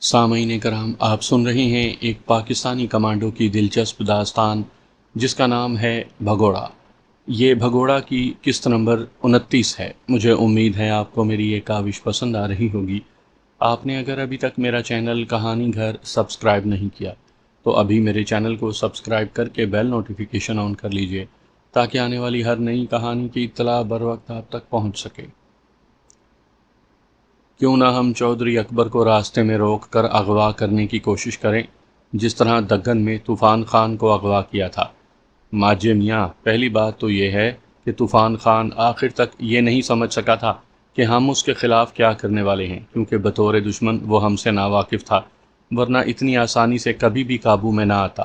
سامعین کرام، آپ سن رہے ہیں ایک پاکستانی کمانڈو کی دلچسپ داستان جس کا نام ہے بھگوڑا۔ یہ بھگوڑا کی قسط نمبر 29 ہے۔ مجھے امید ہے آپ کو میری یہ کاوش پسند آ رہی ہوگی۔ آپ نے اگر ابھی تک میرا چینل کہانی گھر سبسکرائب نہیں کیا تو ابھی میرے چینل کو سبسکرائب کر کے بیل نوٹیفیکیشن آن کر لیجئے تاکہ آنے والی ہر نئی کہانی کی اطلاع بر وقت آپ تک پہنچ سکے۔ کیوں نہ ہم چودھری اکبر کو راستے میں روک کر اغوا کرنے کی کوشش کریں، جس طرح دگن میں طوفان خان کو اغوا کیا تھا۔ ماجے میاں، پہلی بات تو یہ ہے کہ طوفان خان آخر تک یہ نہیں سمجھ سکا تھا کہ ہم اس کے خلاف کیا کرنے والے ہیں، کیونکہ بطور دشمن وہ ہم سے ناواقف تھا، ورنہ اتنی آسانی سے کبھی بھی قابو میں نہ آتا۔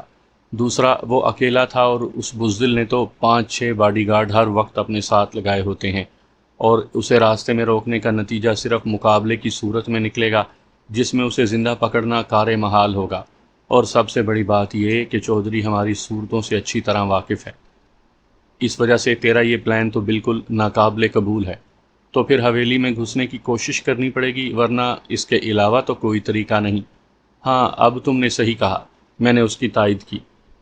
دوسرا، وہ اکیلا تھا اور اس بزدل نے تو 5-6 باڈی گارڈ ہر وقت اپنے ساتھ لگائے ہوتے ہیں، اور اسے راستے میں روکنے کا نتیجہ صرف مقابلے کی صورت میں نکلے گا جس میں اسے زندہ پکڑنا کار محال ہوگا۔ اور سب سے بڑی بات یہ کہ چودھری ہماری صورتوں سے اچھی طرح واقف ہے۔ اس وجہ سے تیرا یہ پلان تو بالکل ناقابل قبول ہے۔ تو پھر حویلی میں گھسنے کی کوشش کرنی پڑے گی، ورنہ اس کے علاوہ تو کوئی طریقہ نہیں۔ ہاں، اب تم نے صحیح کہا، میں نے اس کی تائید کی۔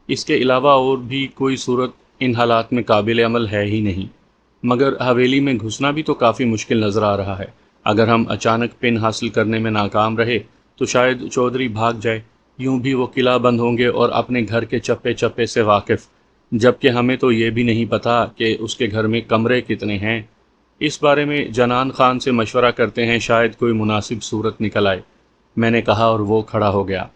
اس کے علاوہ اور بھی کوئی صورت ان حالات میں قابل عمل ہے ہی نہیں۔ مگر حویلی میں گھسنا بھی تو کافی مشکل نظر آ رہا ہے۔ اگر ہم اچانک پن حاصل کرنے میں ناکام رہے تو شاید چودھری بھاگ جائے، یوں بھی وہ قلعہ بند ہوں گے اور اپنے گھر کے چپے چپے سے واقف، جبکہ ہمیں تو یہ بھی نہیں پتا کہ اس کے گھر میں کمرے کتنے ہیں۔ اس بارے میں جنان خان سے مشورہ کرتے ہیں، شاید کوئی مناسب صورت نکل آئے، میں نے کہا، اور وہ کھڑا ہو گیا۔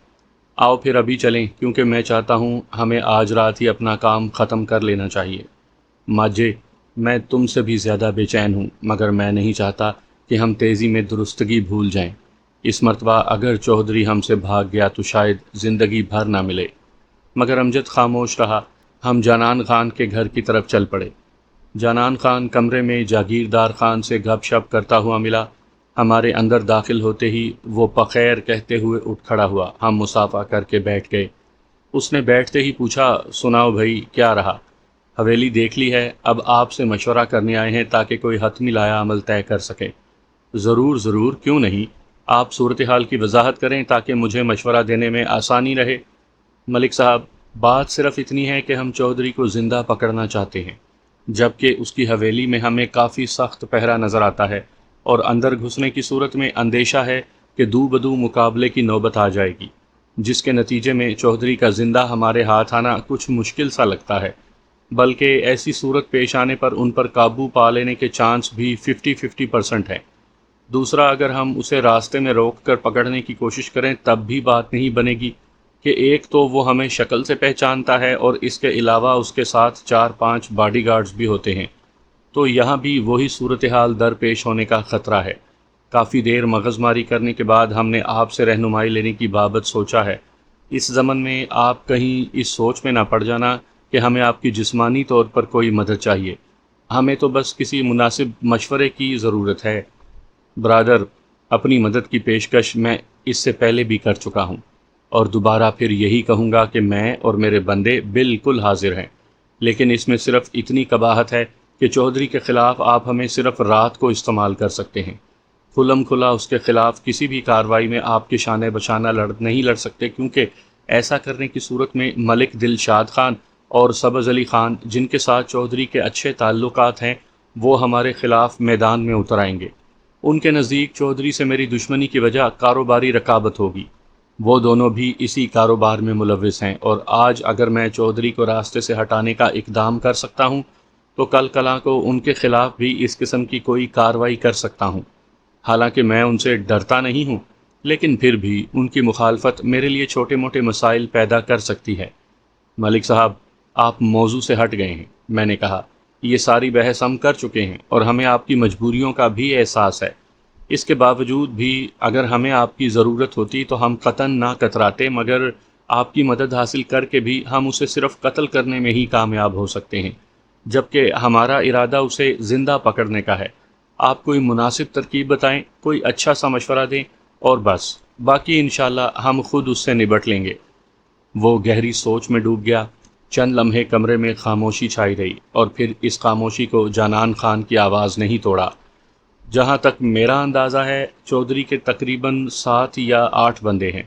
آؤ پھر ابھی چلیں، کیونکہ میں چاہتا ہوں ہمیں آج رات ہی اپنا کام ختم کر لینا چاہیے۔ ماجے، میں تم سے بھی زیادہ بے چین ہوں، مگر میں نہیں چاہتا کہ ہم تیزی میں درستگی بھول جائیں۔ اس مرتبہ اگر چودھری ہم سے بھاگ گیا تو شاید زندگی بھر نہ ملے۔ مگر امجد خاموش رہا۔ ہم جانان خان کے گھر کی طرف چل پڑے۔ جانان خان کمرے میں جاگیردار خان سے گپ شپ کرتا ہوا ملا۔ ہمارے اندر داخل ہوتے ہی وہ بخیر کہتے ہوئے اٹھ کھڑا ہوا۔ ہم مصافحہ کر کے بیٹھ گئے۔ اس نے بیٹھتے ہی پوچھا، سناؤ بھائی، کیا رہا؟ حویلی دیکھ لی ہے، اب آپ سے مشورہ کرنے آئے ہیں تاکہ کوئی حتمی لایا عمل طے کر سکے۔ ضرور ضرور، کیوں نہیں، آپ صورتحال کی وضاحت کریں تاکہ مجھے مشورہ دینے میں آسانی رہے۔ ملک صاحب، بات صرف اتنی ہے کہ ہم چودھری کو زندہ پکڑنا چاہتے ہیں، جبکہ اس کی حویلی میں ہمیں کافی سخت پہرا نظر آتا ہے، اور اندر گھسنے کی صورت میں اندیشہ ہے کہ دو بدو مقابلے کی نوبت آ جائے گی، جس کے نتیجے میں چودھری کا زندہ ہمارے ہاتھ آنا کچھ مشکل سا لگتا ہے، بلکہ ایسی صورت پیش آنے پر ان پر قابو پا لینے کے چانس بھی 50-50% ہیں۔ دوسرا، اگر ہم اسے راستے میں روک کر پکڑنے کی کوشش کریں تب بھی بات نہیں بنے گی کہ ایک تو وہ ہمیں شکل سے پہچانتا ہے اور اس کے علاوہ اس کے ساتھ 4-5 باڈی گارڈز بھی ہوتے ہیں، تو یہاں بھی وہی صورتحال درپیش ہونے کا خطرہ ہے۔ کافی دیر مغز ماری کرنے کے بعد ہم نے آپ سے رہنمائی لینے کی بابت سوچا ہے۔ اس ضمن میں آپ کہیں اس سوچ میں نہ پڑ جانا کہ ہمیں آپ کی جسمانی طور پر کوئی مدد چاہیے، ہمیں تو بس کسی مناسب مشورے کی ضرورت ہے۔ برادر، اپنی مدد کی پیشکش میں اس سے پہلے بھی کر چکا ہوں، اور دوبارہ پھر یہی کہوں گا کہ میں اور میرے بندے بالکل حاضر ہیں، لیکن اس میں صرف اتنی قباحت ہے کہ چودھری کے خلاف آپ ہمیں صرف رات کو استعمال کر سکتے ہیں۔ کھلم کھلا اس کے خلاف کسی بھی کارروائی میں آپ کے شانے بشانہ نہیں لڑ سکتے، کیونکہ ایسا کرنے کی صورت میں ملک دلشاد خان اور سبز علی خان، جن کے ساتھ چودھری کے اچھے تعلقات ہیں، وہ ہمارے خلاف میدان میں اتر آئیں گے۔ ان کے نزدیک چودھری سے میری دشمنی کی وجہ کاروباری رقابت ہوگی۔ وہ دونوں بھی اسی کاروبار میں ملوث ہیں، اور آج اگر میں چودھری کو راستے سے ہٹانے کا اقدام کر سکتا ہوں تو کل کلاں کو ان کے خلاف بھی اس قسم کی کوئی کارروائی کر سکتا ہوں۔ حالانکہ میں ان سے ڈرتا نہیں ہوں، لیکن پھر بھی ان کی مخالفت میرے لیے چھوٹے موٹے مسائل پیدا کر سکتی ہے۔ ملک صاحب، آپ موضوع سے ہٹ گئے ہیں، میں نے کہا۔ یہ ساری بحث ہم کر چکے ہیں اور ہمیں آپ کی مجبوریوں کا بھی احساس ہے۔ اس کے باوجود بھی اگر ہمیں آپ کی ضرورت ہوتی تو ہم قطعاً نہ کتراتے، مگر آپ کی مدد حاصل کر کے بھی ہم اسے صرف قتل کرنے میں ہی کامیاب ہو سکتے ہیں، جبکہ ہمارا ارادہ اسے زندہ پکڑنے کا ہے۔ آپ کوئی مناسب ترکیب بتائیں، کوئی اچھا سا مشورہ دیں، اور بس باقی انشاءاللہ ہم خود اس سے نبٹ لیں گے۔ وہ گہری سوچ میں ڈوب گیا۔ چند لمحے کمرے میں خاموشی چھائی رہی، اور پھر اس خاموشی کو جانان خان کی آواز نہیں توڑا۔ جہاں تک میرا اندازہ ہے چودھری کے تقریباً 7 یا 8 بندے ہیں۔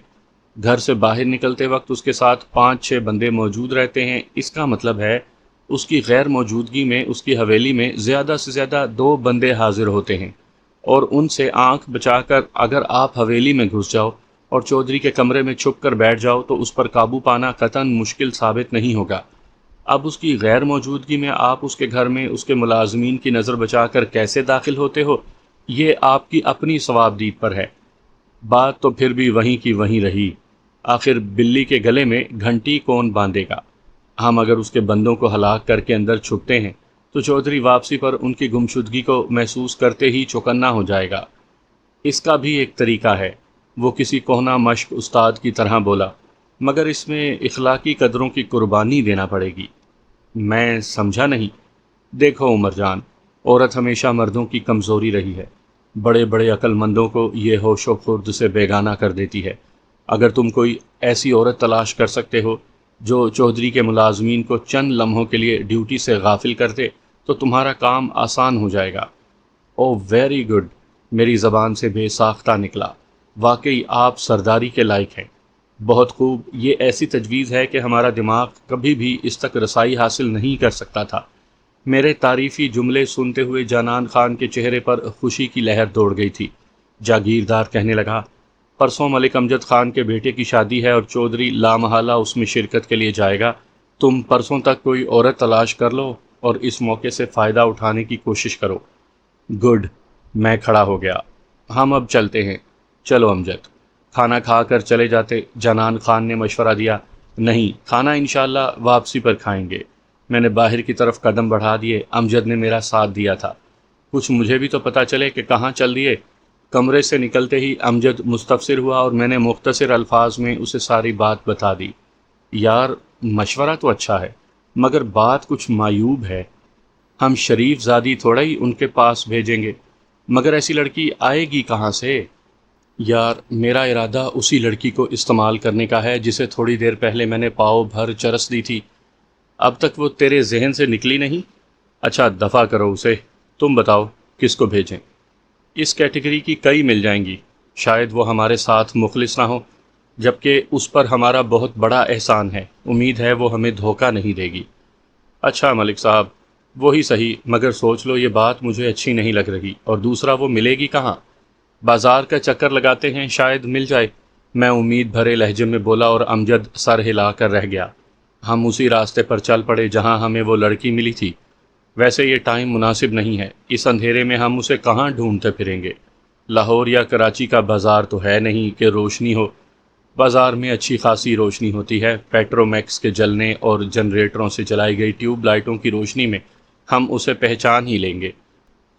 گھر سے باہر نکلتے وقت اس کے ساتھ 5 6 بندے موجود رہتے ہیں۔ اس کا مطلب ہے اس کی غیر موجودگی میں اس کی حویلی میں زیادہ سے زیادہ 2 بندے حاضر ہوتے ہیں، اور ان سے آنکھ بچا کر اگر آپ حویلی میں گھس جاؤ اور چودھری کے کمرے میں چھپ کر بیٹھ جاؤ تو اس پر قابو پانا قطعاً مشکل ثابت نہیں ہوگا۔ اب اس کی غیر موجودگی میں آپ اس کے گھر میں اس کے ملازمین کی نظر بچا کر کیسے داخل ہوتے ہو، یہ آپ کی اپنی ثوابدید پر ہے۔ بات تو پھر بھی وہیں کی وہیں رہی، آخر بلی کے گلے میں گھنٹی کون باندھے گا؟ ہم اگر اس کے بندوں کو ہلاک کر کے اندر چھپتے ہیں تو چودھری واپسی پر ان کی گمشدگی کو محسوس کرتے ہی چوکنا ہو جائے گا۔ اس کا بھی ایک طریقہ ہے، وہ کسی کوہنہ مشق استاد کی طرح بولا، مگر اس میں اخلاقی قدروں کی قربانی دینا پڑے گی۔ میں سمجھا نہیں۔ دیکھو عمر جان، عورت ہمیشہ مردوں کی کمزوری رہی ہے، بڑے بڑے عقل مندوں کو یہ ہوش و خرد سے بیگانہ کر دیتی ہے۔ اگر تم کوئی ایسی عورت تلاش کر سکتے ہو جو چودھری کے ملازمین کو چند لمحوں کے لیے ڈیوٹی سے غافل کر دے تو تمہارا کام آسان ہو جائے گا۔ او ویری گڈ، میری زبان سے بے ساختہ نکلا۔ واقعی آپ سرداری کے لائق ہیں۔ بہت خوب، یہ ایسی تجویز ہے کہ ہمارا دماغ کبھی بھی اس تک رسائی حاصل نہیں کر سکتا تھا۔ میرے تعریفی جملے سنتے ہوئے جانان خان کے چہرے پر خوشی کی لہر دوڑ گئی تھی۔ جاگیردار کہنے لگا، پرسوں ملک امجد خان کے بیٹے کی شادی ہے اور چودھری لامحالہ اس میں شرکت کے لیے جائے گا۔ تم پرسوں تک کوئی عورت تلاش کر لو اور اس موقع سے فائدہ اٹھانے کی کوشش کرو۔ گڈ، میں کھڑا ہو گیا۔ ہم اب چلتے ہیں۔ چلو امجد، کھانا کھا کر چلے جاتے۔ جانان خان نے مشورہ دیا۔ نہیں، کھانا انشاءاللہ واپسی پر کھائیں گے۔ میں نے باہر کی طرف قدم بڑھا دیے۔ امجد نے میرا ساتھ دیا تھا۔ کچھ مجھے بھی تو پتہ چلے کہ کہاں چل دیے۔ کمرے سے نکلتے ہی امجد مستفسر ہوا اور میں نے مختصر الفاظ میں اسے ساری بات بتا دی۔ یار، مشورہ تو اچھا ہے، مگر بات کچھ معیوب ہے۔ ہم شریف زادی تھوڑا ہی ان کے پاس بھیجیں گے، مگر ایسی لڑکی آئے گی کہاں سے؟ یار، میرا ارادہ اسی لڑکی کو استعمال کرنے کا ہے جسے تھوڑی دیر پہلے میں نے پاؤ بھر چرس دی تھی۔ اب تک وہ تیرے ذہن سے نکلی نہیں؟ اچھا دفع کرو اسے، تم بتاؤ کس کو بھیجیں؟ اس کیٹیگری کی کئی مل جائیں گی، شاید وہ ہمارے ساتھ مخلص نہ ہو، جبکہ اس پر ہمارا بہت بڑا احسان ہے، امید ہے وہ ہمیں دھوکہ نہیں دے گی۔ اچھا ملک صاحب، وہی صحیح، مگر سوچ لو یہ بات مجھے اچھی نہیں لگ رہی، اور دوسرا وہ ملے گی کہاں؟ بازار کا چکر لگاتے ہیں، شاید مل جائے، میں امید بھرے لہجے میں بولا اور امجد سر ہلا کر رہ گیا۔ ہم اسی راستے پر چل پڑے جہاں ہمیں وہ لڑکی ملی تھی۔ ویسے یہ ٹائم مناسب نہیں ہے، اس اندھیرے میں ہم اسے کہاں ڈھونڈتے پھریں گے؟ لاہور یا کراچی کا بازار تو ہے نہیں کہ روشنی ہو۔ بازار میں اچھی خاصی روشنی ہوتی ہے، پیٹرو میکس کے جلنے اور جنریٹروں سے جلائی گئی ٹیوب لائٹوں کی روشنی میں ہم اسے پہچان ہی لیں گے۔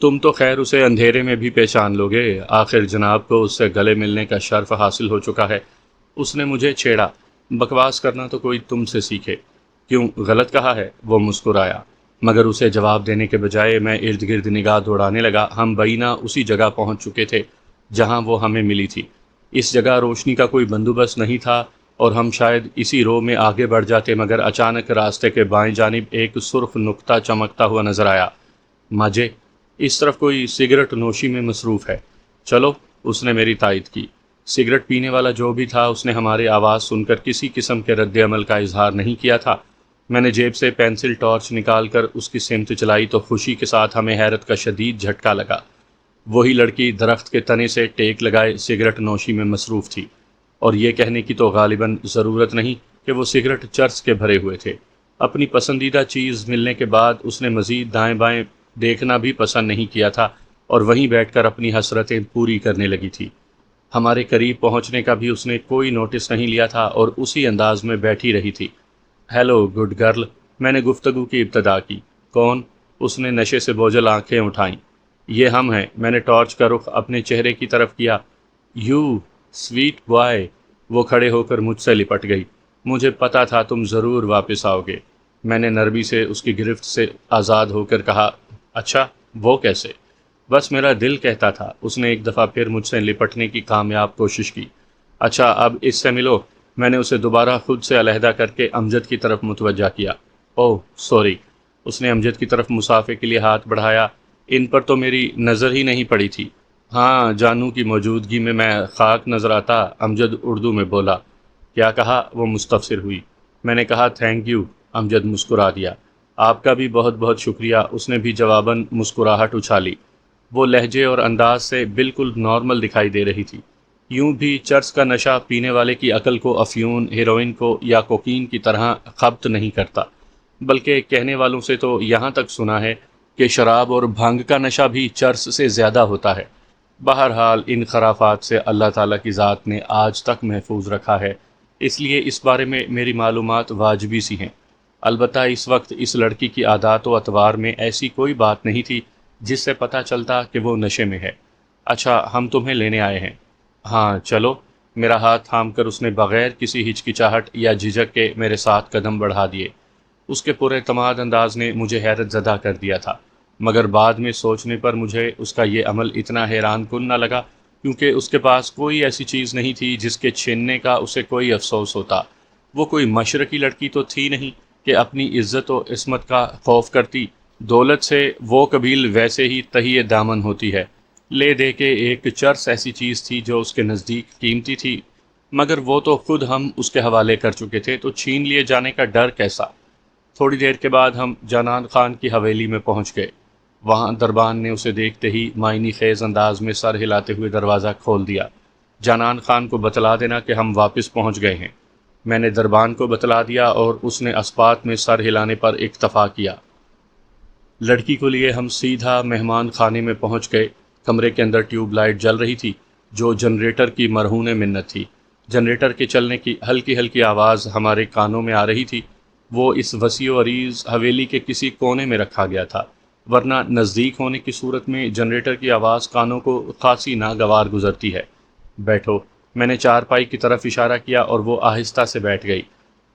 تم تو خیر اسے اندھیرے میں بھی پہچان لو گے، آخر جناب کو اس سے گلے ملنے کا شرف حاصل ہو چکا ہے۔ اس نے مجھے چھیڑا، بکواس کرنا تو کوئی تم سے سیکھے۔ کیوں، غلط کہا ہے؟ وہ مسکرایا، مگر اسے جواب دینے کے بجائے میں ارد گرد نگاہ دوڑانے لگا۔ ہم بینہ اسی جگہ پہنچ چکے تھے جہاں وہ ہمیں ملی تھی۔ اس جگہ روشنی کا کوئی بندوبست نہیں تھا اور ہم شاید اسی رو میں آگے بڑھ جاتے، مگر اچانک راستے کے بائیں جانب ایک سرخ نقطہ چمکتا ہوا نظر آیا۔ ماجے، اس طرف کوئی سگریٹ نوشی میں مصروف ہے، چلو، اس نے میری تائید کی۔ سگریٹ پینے والا جو بھی تھا اس نے ہماری آواز سن کر کسی قسم کے رد عمل کا اظہار نہیں کیا تھا۔ میں نے جیب سے پینسل ٹارچ نکال کر اس کی سمت چلائی تو خوشی کے ساتھ ہمیں حیرت کا شدید جھٹکا لگا۔ وہی لڑکی درخت کے تنے سے ٹیک لگائے سگریٹ نوشی میں مصروف تھی، اور یہ کہنے کی تو غالباً ضرورت نہیں کہ وہ سگریٹ چرس کے بھرے ہوئے تھے۔ اپنی پسندیدہ چیز ملنے کے بعد اس نے مزید دائیں بائیں دیکھنا بھی پسند نہیں کیا تھا اور وہیں بیٹھ کر اپنی حسرتیں پوری کرنے لگی تھی۔ ہمارے قریب پہنچنے کا بھی اس نے کوئی نوٹس نہیں لیا تھا اور اسی انداز میں بیٹھی رہی تھی۔ ہیلو گڈ گرل، میں نے گفتگو کی ابتدا کی۔ کون؟ اس نے نشے سے بوجھل آنکھیں اٹھائیں۔ یہ ہم ہیں، میں نے ٹارچ کا رخ اپنے چہرے کی طرف کیا۔ یو سویٹ بوائے، وہ کھڑے ہو کر مجھ سے لپٹ گئی۔ مجھے پتا تھا تم ضرور واپس آؤ گے، میں نے نرمی سے اس کی گرفت سے آزاد ہو کر کہا۔ اچھا، وہ کیسے؟ بس میرا دل کہتا تھا۔ اس نے ایک دفعہ پھر مجھ سے لپٹنے کی کامیاب کوشش کی۔ اچھا، اب اس سے ملو۔ میں نے اسے دوبارہ خود سے علیحدہ کر کے امجد کی طرف متوجہ کیا۔ اوہ سوری، اس نے امجد کی طرف مسافے کے لیے ہاتھ بڑھایا۔ ان پر تو میری نظر ہی نہیں پڑی تھی۔ ہاں، جانو کی موجودگی میں خاک نظر آتا، امجد اردو میں بولا۔ کیا کہا؟ وہ مستفسر ہوئی۔ میں نے کہا تھینک یو، امجد مسکرا دیا۔ آپ کا بھی بہت بہت شکریہ، اس نے بھی جواباً مسکراہٹ اچھالی۔ وہ لہجے اور انداز سے بالکل نارمل دکھائی دے رہی تھی۔ یوں بھی چرس کا نشہ پینے والے کی عقل کو افیون، ہیروئن کو یا کوکین کی طرح خبط نہیں کرتا، بلکہ کہنے والوں سے تو یہاں تک سنا ہے کہ شراب اور بھنگ کا نشہ بھی چرس سے زیادہ ہوتا ہے۔ بہرحال ان خرافات سے اللہ تعالیٰ کی ذات نے آج تک محفوظ رکھا ہے، اس لیے اس بارے میں میری معلومات واجبی سی ہیں۔ البتہ اس وقت اس لڑکی کی عادات و اطوار میں ایسی کوئی بات نہیں تھی جس سے پتہ چلتا کہ وہ نشے میں ہے۔ اچھا، ہم تمہیں لینے آئے ہیں۔ ہاں چلو، میرا ہاتھ تھام کر اس نے بغیر کسی ہچکچاہٹ یا جھجک کے میرے ساتھ قدم بڑھا دیے۔ اس کے پر اعتماد انداز نے مجھے حیرت زدہ کر دیا تھا، مگر بعد میں سوچنے پر مجھے اس کا یہ عمل اتنا حیران کن نہ لگا، کیونکہ اس کے پاس کوئی ایسی چیز نہیں تھی جس کے چھیننے کا اسے کوئی افسوس ہوتا۔ وہ کوئی مشرقی لڑکی تو تھی نہیں کہ اپنی عزت و عصمت کا خوف کرتی۔ دولت سے وہ قبیل ویسے ہی تہی دامن ہوتی ہے۔ لے دے کے ایک چرس ایسی چیز تھی جو اس کے نزدیک قیمتی تھی، مگر وہ تو خود ہم اس کے حوالے کر چکے تھے، تو چھین لیے جانے کا ڈر کیسا؟ تھوڑی دیر کے بعد ہم جانان خان کی حویلی میں پہنچ گئے۔ وہاں دربان نے اسے دیکھتے ہی معنی خیز انداز میں سر ہلاتے ہوئے دروازہ کھول دیا۔ جانان خان کو بتلا دینا کہ ہم واپس پہنچ گئے ہیں۔ میں نے دربان کو بتلا دیا اور اس نے اسپات میں سر ہلانے پر اکتفا کیا۔ لڑکی کو لیے ہم سیدھا مہمان خانے میں پہنچ گئے۔ کمرے کے اندر ٹیوب لائٹ جل رہی تھی جو جنریٹر کی مرہون منت تھی۔ جنریٹر کے چلنے کی ہلکی ہلکی آواز ہمارے کانوں میں آ رہی تھی۔ وہ اس وسیع و عریض حویلی کے کسی کونے میں رکھا گیا تھا، ورنہ نزدیک ہونے کی صورت میں جنریٹر کی آواز کانوں کو خاصی ناگوار گزرتی ہے۔ بیٹھو، میں نے چارپائی کی طرف اشارہ کیا اور وہ آہستہ سے بیٹھ گئی۔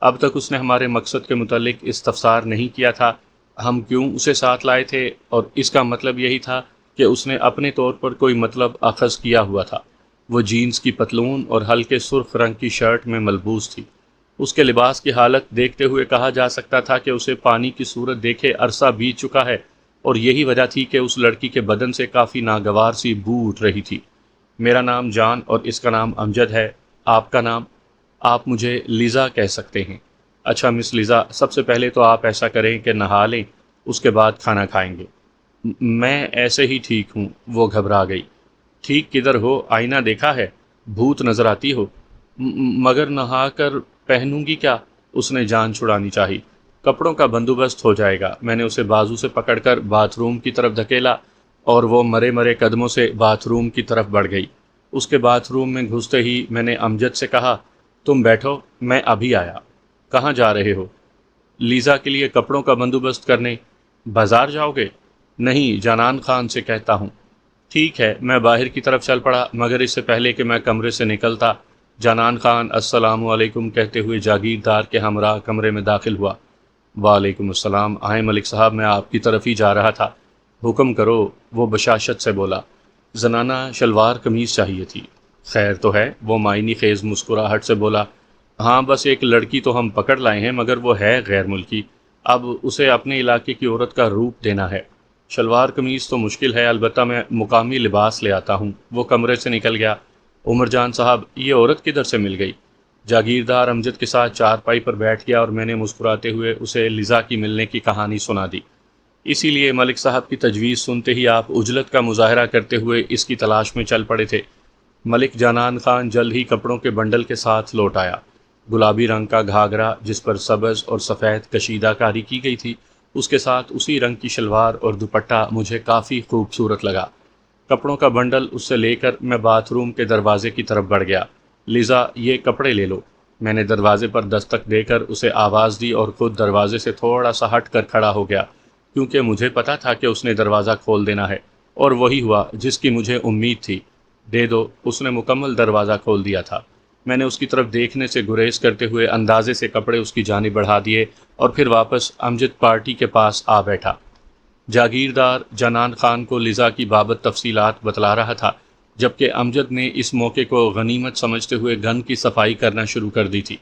اب تک اس نے ہمارے مقصد کے متعلق استفسار نہیں کیا تھا، ہم کیوں اسے ساتھ لائے تھے، اور اس کا مطلب یہی تھا کہ اس نے اپنے طور پر کوئی مطلب اخذ کیا ہوا تھا۔ وہ جینز کی پتلون اور ہلکے سرخ رنگ کی شرٹ میں ملبوس تھی۔ اس کے لباس کی حالت دیکھتے ہوئے کہا جا سکتا تھا کہ اسے پانی کی صورت دیکھے عرصہ بیت چکا ہے، اور یہی وجہ تھی کہ اس لڑکی کے بدن سے کافی ناگوار سی بو اٹھ رہی تھی۔ میرا نام جان اور اس کا نام امجد ہے۔ آپ کا نام؟ آپ مجھے لیزا کہہ سکتے ہیں۔ اچھا مس لیزا، سب سے پہلے تو آپ ایسا کریں کہ نہا لیں، اس کے بعد کھانا کھائیں گے۔ میں ایسے ہی ٹھیک ہوں، وہ گھبرا گئی۔ ٹھیک کدھر ہو؟ آئینہ دیکھا ہے؟ بھوت نظر آتی ہو۔ مگر نہا کر پہنوں گی کیا؟ اس نے جان چھڑانی چاہی۔ کپڑوں کا بندوبست ہو جائے گا۔ میں نے اسے بازو سے پکڑ کر باتھ روم کی طرف دھکیلا اور وہ مرے مرے قدموں سے باتھ روم کی طرف بڑھ گئی۔ اس کے باتھ روم میں گھستے ہی میں نے امجد سے کہا، تم بیٹھو، میں ابھی آیا۔ کہاں جا رہے ہو؟ لیزا کے لیے کپڑوں کا بندوبست کرنے۔ بازار جاؤ گے؟ نہیں، جانان خان سے کہتا ہوں۔ ٹھیک ہے، میں باہر کی طرف چل پڑا، مگر اس سے پہلے کہ میں کمرے سے نکلتا، جانان خان السلام علیکم کہتے ہوئے جاگیردار کے ہمراہ کمرے میں داخل ہوا۔ وعلیکم السلام، آئیں ملک صاحب، میں آپ کی طرف ہی جا رہا تھا۔ حکم کرو، وہ بشاشت سے بولا۔ زنانہ شلوار قمیض چاہیے تھی۔ خیر تو ہے، وہ معنی خیز مسکراہٹ سے بولا۔ ہاں، بس ایک لڑکی تو ہم پکڑ لائے ہیں، مگر وہ ہے غیر ملکی، اب اسے اپنے علاقے کی عورت کا روپ دینا ہے۔ شلوار قمیض تو مشکل ہے، البتہ میں مقامی لباس لے آتا ہوں۔ وہ کمرے سے نکل گیا۔ عمر جان صاحب، یہ عورت کدھر سے مل گئی؟ جاگیردار امجد کے ساتھ چارپائی پر بیٹھ گیا اور میں نے مسکراتے ہوئے اسے لیزا کی ملنے کی کہانی سنا دی۔ اسی لیے ملک صاحب کی تجویز سنتے ہی آپ عجلت کا مظاہرہ کرتے ہوئے اس کی تلاش میں چل پڑے تھے۔ ملک جانان خان جلد ہی کپڑوں کے بنڈل کے ساتھ لوٹ آیا۔ گلابی رنگ کا گھاگرا جس پر سبز اور سفید کشیدہ کاری کی گئی تھی، اس کے ساتھ اسی رنگ کی شلوار اور دوپٹہ مجھے کافی خوبصورت لگا۔ کپڑوں کا بنڈل اس سے لے کر میں باتھ روم کے دروازے کی طرف بڑھ گیا۔ لیزا، یہ کپڑے لے لو۔ میں نے دروازے پر دستک دے کر اسے آواز دی اور خود دروازے سے تھوڑا سا ہٹ کر کھڑا ہو گیا، کیونکہ مجھے پتا تھا کہ اس نے دروازہ کھول دینا ہے، اور وہی ہوا جس کی مجھے امید تھی۔ دے دو، اس نے مکمل دروازہ کھول دیا تھا۔ میں نے اس کی طرف دیکھنے سے گریز کرتے ہوئے اندازے سے کپڑے اس کی جانب بڑھا دیے اور پھر واپس امجد پارٹی کے پاس آ بیٹھا۔ جاگیردار جانان خان کو لیزا کی بابت تفصیلات بتلا رہا تھا، جبکہ امجد نے اس موقع کو غنیمت سمجھتے ہوئے گن کی صفائی کرنا شروع کر دی تھی۔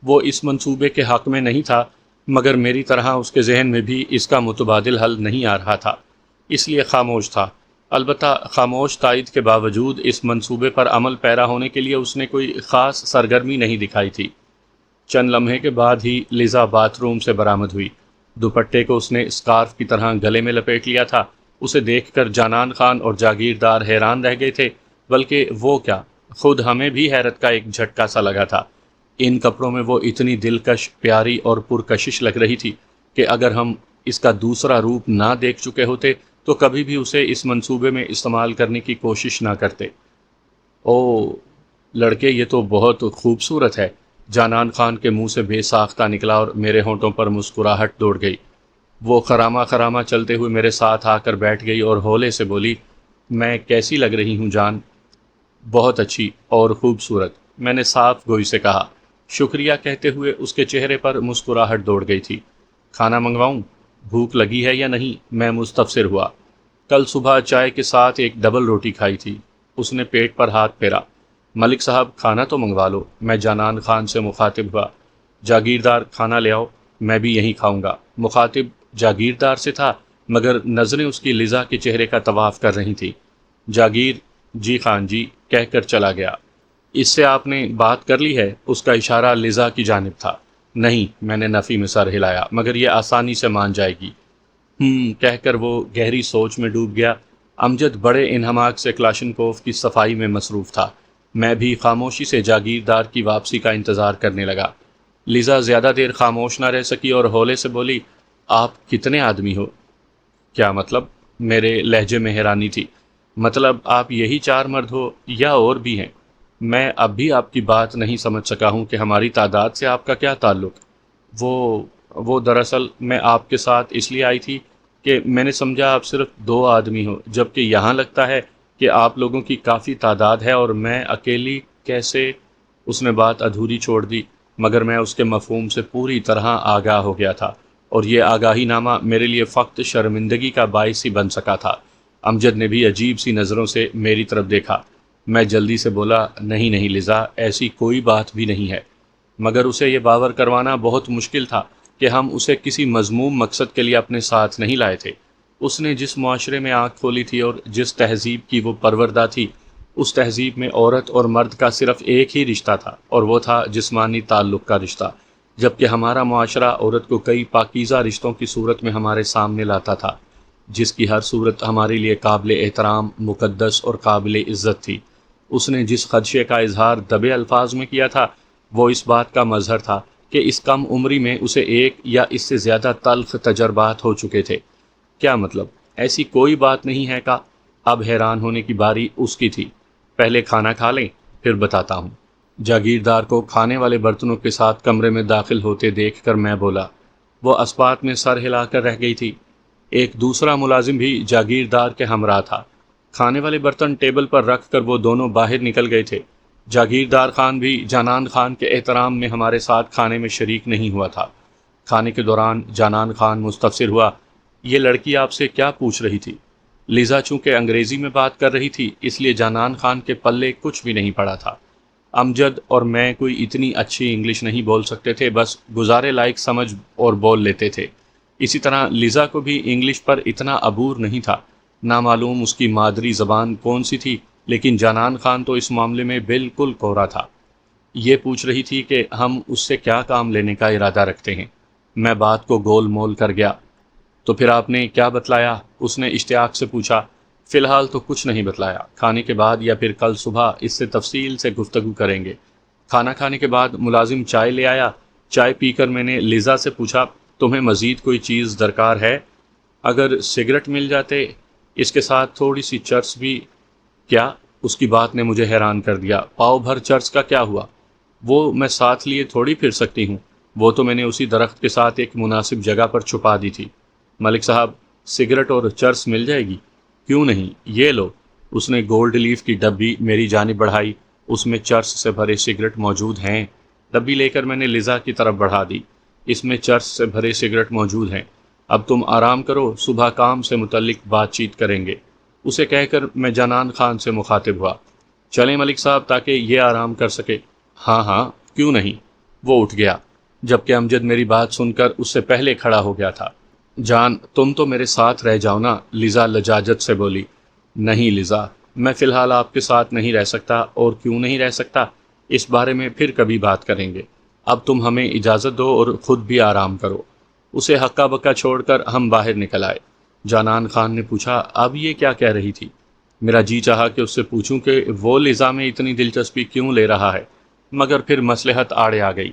وہ اس منصوبے کے حق میں نہیں تھا، مگر میری طرح اس کے ذہن میں بھی اس کا متبادل حل نہیں آ رہا تھا۔ اس لیے خاموش تھا۔ البتہ خاموش تائید کے باوجود اس منصوبے پر عمل پیرا ہونے کے لیے اس نے کوئی خاص سرگرمی نہیں دکھائی تھی۔ چند لمحے کے بعد ہی لیزا باتھ روم سے برآمد ہوئی۔ دوپٹے کو اس نے اسکارف کی طرح گلے میں لپیٹ لیا تھا۔ اسے دیکھ کر جانان خان اور جاگیردار حیران رہ گئے تھے، بلکہ وہ کیا، خود ہمیں بھی حیرت کا ایک جھٹکا سا لگا تھا۔ ان کپڑوں میں وہ اتنی دلکش، پیاری اور پرکشش لگ رہی تھی کہ اگر ہم اس کا دوسرا روپ نہ دیکھ چکے ہوتے تو کبھی بھی اسے اس منصوبے میں استعمال کرنے کی کوشش نہ کرتے۔ او لڑکے، یہ تو بہت خوبصورت ہے، جانان خان کے منہ سے بے ساختہ نکلا اور میرے ہونٹوں پر مسکراہٹ دوڑ گئی۔ وہ خرامہ خرامہ چلتے ہوئے میرے ساتھ آ کر بیٹھ گئی اور ہولے سے بولی، میں کیسی لگ رہی ہوں جان؟ بہت اچھی اور خوبصورت، میں نے صاف گوئی سے کہا۔ شکریہ کہتے ہوئے اس کے چہرے پر مسکراہٹ دوڑ گئی تھی۔ کھانا منگواؤں؟ بھوک لگی ہے یا نہیں؟ میں مستفسر ہوا۔ کل صبح چائے کے ساتھ ایک ڈبل روٹی کھائی تھی۔ اس نے پیٹ پر ہاتھ پھیرا۔ ملک صاحب کھانا تو منگوا لو، میں جانان خان سے مخاطب ہوا۔ جاگیردار کھانا لے آؤ، میں بھی یہیں کھاؤں گا۔ مخاطب جاگیردار سے تھا، مگر نظریں اس کی لیزا کے چہرے کا طواف کر رہی تھیں۔ جاگیر جی خان جی کہہ کر چلا گیا۔ اس سے آپ نے بات کر لی ہے؟ اس کا اشارہ لیزا کی جانب تھا۔ نہیں، میں نے نفی میں سر ہلایا، مگر یہ آسانی سے مان جائے گی۔ کہہ کر وہ گہری سوچ میں ڈوب گیا۔ امجد بڑے انہماک سے کلاشنکوف کی صفائی میں مصروف تھا۔ میں بھی خاموشی سے جاگیردار کی واپسی کا انتظار کرنے لگا۔ لیزا زیادہ دیر خاموش نہ رہ سکی اور ہولے سے بولی، آپ کتنے آدمی ہو؟ کیا مطلب؟ میرے لہجے میں حیرانی تھی۔ مطلب آپ یہی 4 مرد ہو یا اور بھی ہیں؟ میں اب بھی آپ کی بات نہیں سمجھ سکا ہوں کہ ہماری تعداد سے آپ کا کیا تعلق؟ وہ دراصل میں آپ کے ساتھ اس لیے آئی تھی کہ میں نے سمجھا آپ صرف 2 آدمی ہو، جبکہ یہاں لگتا ہے کہ آپ لوگوں کی کافی تعداد ہے اور میں اکیلی کیسے؟ اس نے بات ادھوری چھوڑ دی، مگر میں اس کے مفہوم سے پوری طرح آگاہ ہو گیا تھا، اور یہ آگاہی نامہ میرے لیے فقط شرمندگی کا باعث ہی بن سکا تھا۔ امجد نے بھی عجیب سی نظروں سے میری طرف دیکھا۔ میں جلدی سے بولا، نہیں لیزا، ایسی کوئی بات بھی نہیں ہے۔ مگر اسے یہ باور کروانا بہت مشکل تھا کہ ہم اسے کسی مذموم مقصد کے لیے اپنے ساتھ نہیں لائے تھے۔ اس نے جس معاشرے میں آنکھ کھولی تھی اور جس تہذیب کی وہ پروردہ تھی، اس تہذیب میں عورت اور مرد کا صرف ایک ہی رشتہ تھا، اور وہ تھا جسمانی تعلق کا رشتہ، جبکہ ہمارا معاشرہ عورت کو کئی پاکیزہ رشتوں کی صورت میں ہمارے سامنے لاتا تھا، جس کی ہر صورت ہمارے لیے قابل احترام، مقدس اور قابل عزت تھی۔ اس نے جس خدشے کا اظہار دبے الفاظ میں کیا تھا، وہ اس بات کا مظہر تھا کہ اس کم عمری میں اسے ایک یا اس سے زیادہ تلخ تجربات ہو چکے تھے۔ کیا مطلب؟ ایسی کوئی بات نہیں ہے کا؟ اب حیران ہونے کی باری اس کی تھی۔ پہلے کھانا کھا لیں، پھر بتاتا ہوں۔ جاگیردار کو کھانے والے برتنوں کے ساتھ کمرے میں داخل ہوتے دیکھ کر میں بولا۔ وہ اسبات میں سر ہلا کر رہ گئی تھی۔ ایک دوسرا ملازم بھی جاگیردار کے ہمراہ تھا۔ کھانے والے برتن ٹیبل پر رکھ کر وہ دونوں باہر نکل گئے تھے۔ جاگیردار خان بھی جانان خان کے احترام میں ہمارے ساتھ کھانے میں شریک نہیں ہوا تھا۔ کھانے کے دوران جانان خان مستفسر ہوا، یہ لڑکی آپ سے کیا پوچھ رہی تھی؟ لیزا چونکہ انگریزی میں بات کر رہی تھی، اس لیے جانان خان کے پلے کچھ بھی نہیں پڑا تھا۔ امجد اور میں کوئی اتنی اچھی انگلش نہیں بول سکتے تھے، بس گزارے لائق سمجھ اور بول لیتے تھے۔ اسی طرح لیزا کو بھی انگلش پر اتنا عبور نہیں تھا۔ نامعلوم اس کی مادری زبان کون سی تھی، لیکن جانان خان تو اس معاملے میں بالکل کوہرا تھا۔ یہ پوچھ رہی تھی کہ ہم اس سے کیا کام لینے کا ارادہ رکھتے ہیں۔ میں بات کو گول مول کر گیا۔ تو پھر آپ نے کیا بتلایا؟ اس نے اشتیاق سے پوچھا۔ فی الحال تو کچھ نہیں بتلایا، کھانے کے بعد یا پھر کل صبح اس سے تفصیل سے گفتگو کریں گے۔ کھانا کھانے کے بعد ملازم چائے لے آیا۔ چائے پی کر میں نے لیزا سے پوچھا، تمہیں مزید کوئی چیز درکار ہے؟ اگر سگریٹ مل جاتے، اس کے ساتھ تھوڑی سی چرس بھی۔ کیا؟ اس کی بات نے مجھے حیران کر دیا۔ پاؤ بھر چرس کا کیا ہوا؟ وہ میں ساتھ لیے تھوڑی پھر سکتی ہوں، وہ تو میں نے اسی درخت کے ساتھ ایک مناسب جگہ پر چھپا دی تھی۔ ملک صاحب، سگریٹ اور چرس مل جائے گی؟ کیوں نہیں، یہ لو۔ اس نے گولڈ لیف کی ڈبی میری جانب بڑھائی۔ اس میں چرس سے بھرے سگریٹ موجود ہیں۔ ڈبی لے کر میں نے لیزا کی طرف بڑھا دی۔ اس میں چرس سے بھرے سگریٹ موجود ہیں۔ اب تم آرام کرو، صبح کام سے متعلق بات چیت کریں گے۔ اسے کہہ کر میں جانان خان سے مخاطب ہوا، چلیں ملک صاحب تاکہ یہ آرام کر سکے۔ ہاں ہاں، کیوں نہیں۔ وہ اٹھ گیا، جبکہ امجد میری بات سن کر اس سے پہلے کھڑا ہو گیا تھا۔ جان تم تو میرے ساتھ رہ جاؤ نا، لیزا لجاجت سے بولی۔ نہیں لیزا، میں فی الحال آپ کے ساتھ نہیں رہ سکتا، اور کیوں نہیں رہ سکتا اس بارے میں پھر کبھی بات کریں گے۔ اب تم ہمیں اجازت دو اور خود بھی آرام کرو۔ اسے ہکا بکا چھوڑ کر ہم باہر نکل آئے۔ جانان خان نے پوچھا، اب یہ کیا کہہ رہی تھی؟ میرا جی چاہا کہ اس سے پوچھوں کہ وہ لیزا میں اتنی دلچسپی کیوں لے رہا ہے، مگر پھر مصلحت آڑے آ گئی۔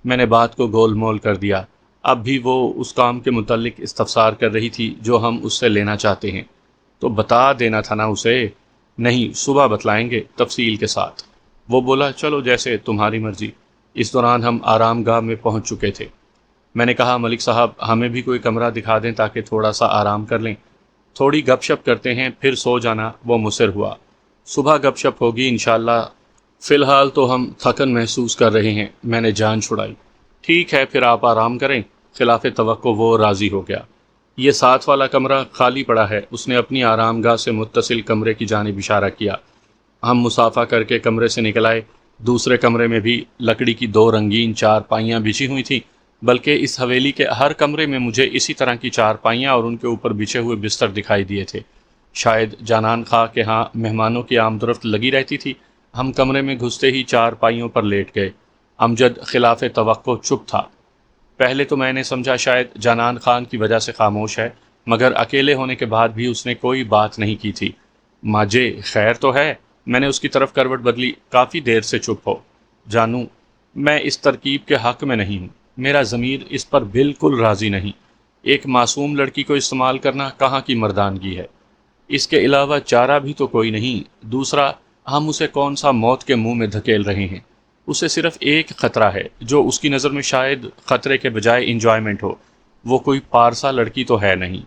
میں نے بات کو گول مول کر دیا۔ اب بھی وہ اس کام کے متعلق استفسار کر رہی تھی جو ہم اس سے لینا چاہتے ہیں، تو بتا دینا تھا نا اسے۔ نہیں، صبح بتلائیں گے تفصیل کے ساتھ۔ وہ بولا، چلو جیسے تمہاری مرضی۔ اس دوران ہم آرام گاہ میں پہنچ چکے تھے۔ میں نے کہا، ملک صاحب ہمیں بھی کوئی کمرہ دکھا دیں تاکہ تھوڑا سا آرام کر لیں، تھوڑی گپ شپ کرتے ہیں پھر سو جانا۔ وہ مصر ہوا، صبح گپ شپ ہوگی انشاءاللہ، فی الحال تو ہم تھکن محسوس کر رہے ہیں۔ میں نے جان چھڑائی، ٹھیک ہے پھر آپ آرام کریں۔ خلاف توقع وہ راضی ہو گیا۔ یہ ساتھ والا کمرہ خالی پڑا ہے۔ اس نے اپنی آرام گاہ سے متصل کمرے کی جانب اشارہ کیا۔ ہم مسافہ کر کے کمرے سے نکل آئے۔ دوسرے کمرے میں بھی لکڑی کی دو رنگین چار پائیاں بچھی ہوئی تھیں، بلکہ اس حویلی کے ہر کمرے میں مجھے اسی طرح کی چار پائیاں اور ان کے اوپر بچھے ہوئے بستر دکھائی دیے تھے۔ شاید جانان خواہ کے ہاں مہمانوں کی آمد و رفت لگی رہتی تھی۔ ہم کمرے میں گھستے ہی چار پائیوں پر لیٹ گئے۔ امجد خلاف توقع چپ تھا۔ پہلے تو میں نے سمجھا شاید جانان خان کی وجہ سے خاموش ہے، مگر اکیلے ہونے کے بعد بھی اس نے کوئی بات نہیں کی تھی۔ ماجے خیر تو ہے؟ میں نے اس کی طرف کروٹ بدلی۔ کافی دیر سے چپ ہو جانوں، میں اس ترکیب کے حق میں نہیں ہوں۔ میرا ضمیر اس پر بالکل راضی نہیں۔ ایک معصوم لڑکی کو استعمال کرنا کہاں کی مردانگی ہے؟ اس کے علاوہ چارہ بھی تو کوئی نہیں۔ دوسرا، ہم اسے کون سا موت کے منہ میں دھکیل رہے ہیں؟ اسے صرف ایک خطرہ ہے جو اس کی نظر میں شاید خطرے کے بجائے انجوائمنٹ ہو۔ وہ کوئی پارسا لڑکی تو ہے نہیں۔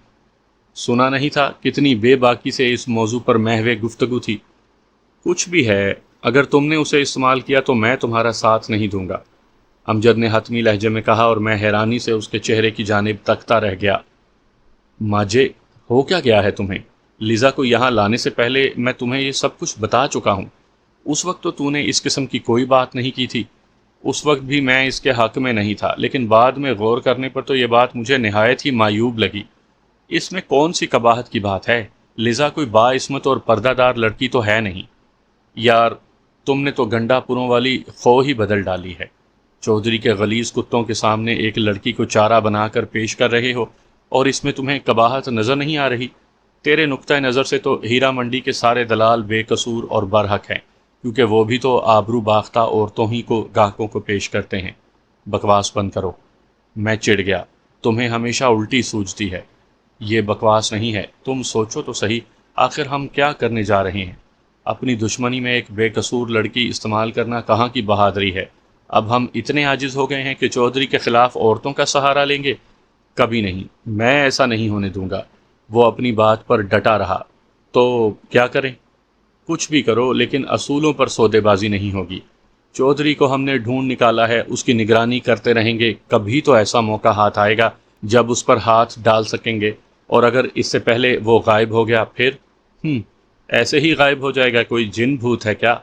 سنا نہیں تھا کتنی بے باکی سے اس موضوع پر محو گفتگو تھی۔ کچھ بھی ہے، اگر تم نے اسے استعمال کیا تو میں تمہارا ساتھ نہیں دوں گا، امجد نے حتمی لہجے میں کہا، اور میں حیرانی سے اس کے چہرے کی جانب تکتا رہ گیا۔ ماجے ہو کیا گیا ہے تمہیں؟ لیزا کو یہاں لانے سے پہلے میں تمہیں یہ سب کچھ بتا چکا ہوں۔ اس وقت تو نے اس قسم کی کوئی بات نہیں کی تھی۔ اس وقت بھی میں اس کے حق میں نہیں تھا، لیکن بعد میں غور کرنے پر تو یہ بات مجھے نہایت ہی معیوب لگی۔ اس میں کون سی قباحت کی بات ہے؟ لیزا کوئی باعصمت اور پردہ دار لڑکی تو ہے نہیں۔ یار تم نے تو گنڈا پروں والی خو ہی بدل ڈالی ہے۔ چودھری کے غلیظ کتوں کے سامنے ایک لڑکی کو چارہ بنا کر پیش کر رہے ہو، اور اس میں تمہیں قباحت نظر نہیں آ رہی؟ تیرے نقطۂ نظر سے تو ہیرا منڈی کے سارے دلال بے قصور اور برحق ہیں، کیونکہ وہ بھی تو آبرو باختہ عورتوں ہی کو گاہکوں کو پیش کرتے ہیں۔ بکواس بند کرو۔ میں چڑ گیا، تمہیں ہمیشہ الٹی سوجتی ہے۔ یہ بکواس نہیں ہے، تم سوچو تو صحیح، آخر ہم کیا کرنے جا رہے ہیں؟ اپنی دشمنی میں ایک بے قصور لڑکی استعمال کرنا کہاں کی بہادری ہے؟ اب ہم اتنے عاجز ہو گئے ہیں کہ چودھری کے خلاف عورتوں کا سہارا لیں گے؟ کبھی نہیں، میں ایسا نہیں ہونے دوں گا۔ وہ اپنی بات پر ڈٹا رہا۔ تو کیا کریں؟ کچھ بھی کرو، لیکن اصولوں پر سودے بازی نہیں ہوگی۔ چودھری کو ہم نے ڈھونڈ نکالا ہے، اس کی نگرانی کرتے رہیں گے، کبھی تو ایسا موقع ہاتھ آئے گا جب اس پر ہاتھ ڈال سکیں گے، اور اگر اس سے پہلے وہ غائب ہو گیا پھر؟ ایسے ہی غائب ہو جائے گا؟ کوئی جن بھوت ہے کیا؟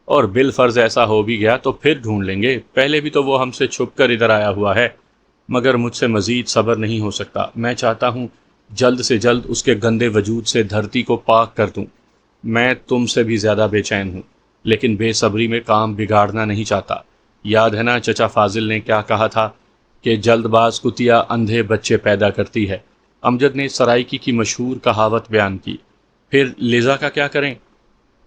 اور بالفرض ایسا ہو بھی گیا تو پھر ڈھونڈ لیں گے، پہلے بھی تو وہ ہم سے چھپ کر ادھر آیا ہوا ہے۔ مگر مجھ سے مزید صبر نہیں ہو سکتا۔ میں چاہتا ہوں جلد سے جلد اس کے گندے وجود سے دھرتی کو پاک کر دوں۔ میں تم سے بھی زیادہ بے چین ہوں، لیکن بے صبری میں کام بگاڑنا نہیں چاہتا۔ یاد ہے نا چچا فاضل نے کیا کہا تھا کہ جلد باز کتیا اندھے بچے پیدا کرتی ہے؟ امجد نے سرائکی کی مشہور کہاوت بیان کی۔ پھر لیزا کا کیا کریں؟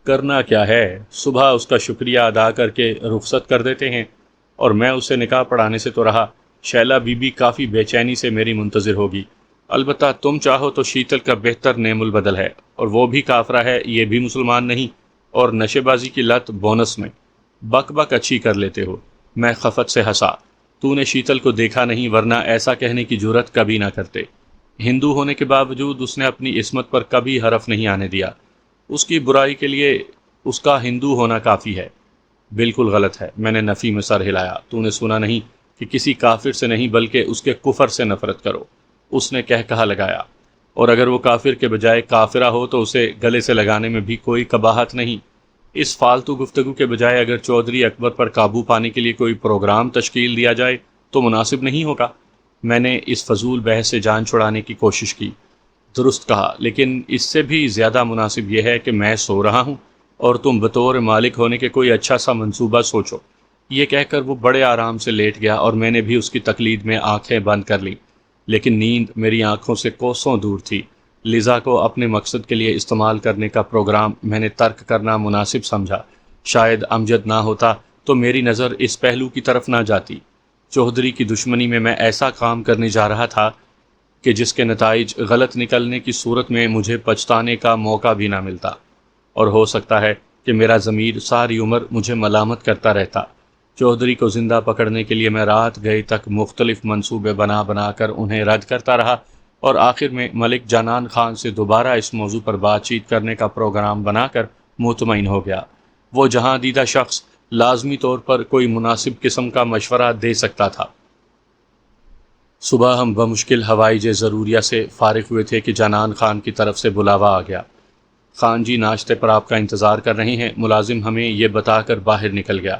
کرنا کیا ہے، صبح اس کا شکریہ ادا کر کے رخصت کر دیتے ہیں، اور میں اسے نکاح پڑھانے سے تو رہا، شیلا بی بی کافی بے چینی سے میری منتظر ہوگی۔ البتہ تم چاہو تو شیتل کا بہتر نعم البدل ہے، اور وہ بھی کافرہ ہے، یہ بھی مسلمان نہیں، اور نشے بازی کی لت بونس میں۔ بک بک اچھی کر لیتے ہو۔ میں خفت سے ہنسا۔ تو نے شیتل کو دیکھا نہیں، ورنہ ایسا کہنے کی جرت کبھی نہ کرتے۔ ہندو ہونے کے باوجود اس نے اپنی عصمت پر کبھی حرف نہیں آنے دیا۔ اس کی برائی کے لیے اس کا ہندو ہونا کافی ہے۔ بالکل غلط ہے، میں نے نفی میں سر ہلایا۔ تو نے سنا نہیں کہ کسی کافر سے نہیں بلکہ اس کے کفر سے نفرت کرو، اس نے کہا لگایا، اور اگر وہ کافر کے بجائے کافرہ ہو تو اسے گلے سے لگانے میں بھی کوئی قباحت نہیں۔ اس فالتو گفتگو کے بجائے اگر چودھری اکبر پر قابو پانے کے لیے کوئی پروگرام تشکیل دیا جائے تو مناسب نہیں ہوگا؟ میں نے اس فضول بحث سے جان چھڑانے کی کوشش کی۔ درست کہا، لیکن اس سے بھی زیادہ مناسب یہ ہے کہ میں سو رہا ہوں اور تم بطور مالک ہونے کے کوئی اچھا سا منصوبہ سوچو۔ یہ کہہ کر وہ بڑے آرام سے لیٹ گیا اور میں نے بھی اس کی تقلید میں آنکھیں بند کر لیں، لیکن نیند میری آنکھوں سے کوسوں دور تھی۔ لیزا کو اپنے مقصد کے لیے استعمال کرنے کا پروگرام میں نے ترک کرنا مناسب سمجھا۔ شاید امجد نہ ہوتا تو میری نظر اس پہلو کی طرف نہ جاتی۔ چودھری کی دشمنی میں ایسا کام کرنے جا رہا تھا کہ جس کے نتائج غلط نکلنے کی صورت میں مجھے پچھتانے کا موقع بھی نہ ملتا، اور ہو سکتا ہے کہ میرا ضمیر ساری عمر مجھے ملامت کرتا رہتا۔ چودھری کو زندہ پکڑنے کے لیے میں رات گئے تک مختلف منصوبے بنا کر انہیں رد کرتا رہا، اور آخر میں ملک جانان خان سے دوبارہ اس موضوع پر بات چیت کرنے کا پروگرام بنا کر مطمئن ہو گیا۔ وہ جہاں دیدہ شخص لازمی طور پر کوئی مناسب قسم کا مشورہ دے سکتا تھا۔ صبح ہم بمشکل ہوائج ضروریہ سے فارغ ہوئے تھے کہ جانان خان کی طرف سے بلاوا آ گیا۔ خان جی ناشتے پر آپ کا انتظار کر رہے ہیں، ملازم ہمیں یہ بتا کر باہر نکل گیا۔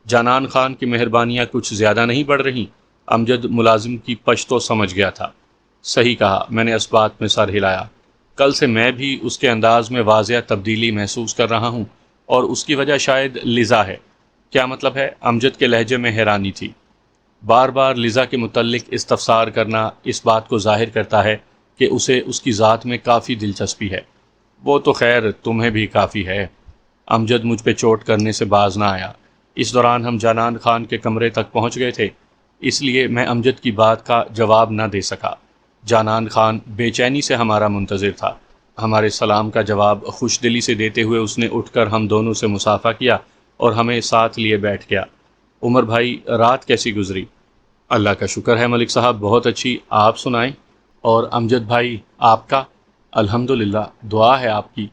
جانان خان کی مہربانیاں کچھ زیادہ نہیں بڑھ رہی؟ امجد ملازم کی پشتو سمجھ گیا تھا۔ صحیح کہا، میں نے اس بات میں سر ہلایا۔ کل سے میں بھی اس کے انداز میں واضح تبدیلی محسوس کر رہا ہوں، اور اس کی وجہ شاید لیزا ہے۔ کیا مطلب ہے؟ امجد کے لہجے میں حیرانی تھی۔ بار بار لیزا کے متعلق استفسار کرنا اس بات کو ظاہر کرتا ہے کہ اسے اس کی ذات میں کافی دلچسپی ہے۔ وہ تو خیر تمہیں بھی کافی ہے۔ امجد مجھ پہ چوٹ کرنے سے باز نہ آیا۔ اس دوران ہم جانان خان کے کمرے تک پہنچ گئے تھے، اس لیے میں امجد کی بات کا جواب نہ دے سکا۔ جانان خان بے چینی سے ہمارا منتظر تھا۔ ہمارے سلام کا جواب خوش دلی سے دیتے ہوئے اس نے اٹھ کر ہم دونوں سے مصافحہ کیا اور ہمیں ساتھ لیے بیٹھ گیا۔ عمر بھائی، رات کیسی گزری؟ اللہ کا شکر ہے ملک صاحب، بہت اچھی، آپ سنائیں؟ اور امجد بھائی آپ کا؟ الحمدللہ، دعا ہے آپ کی۔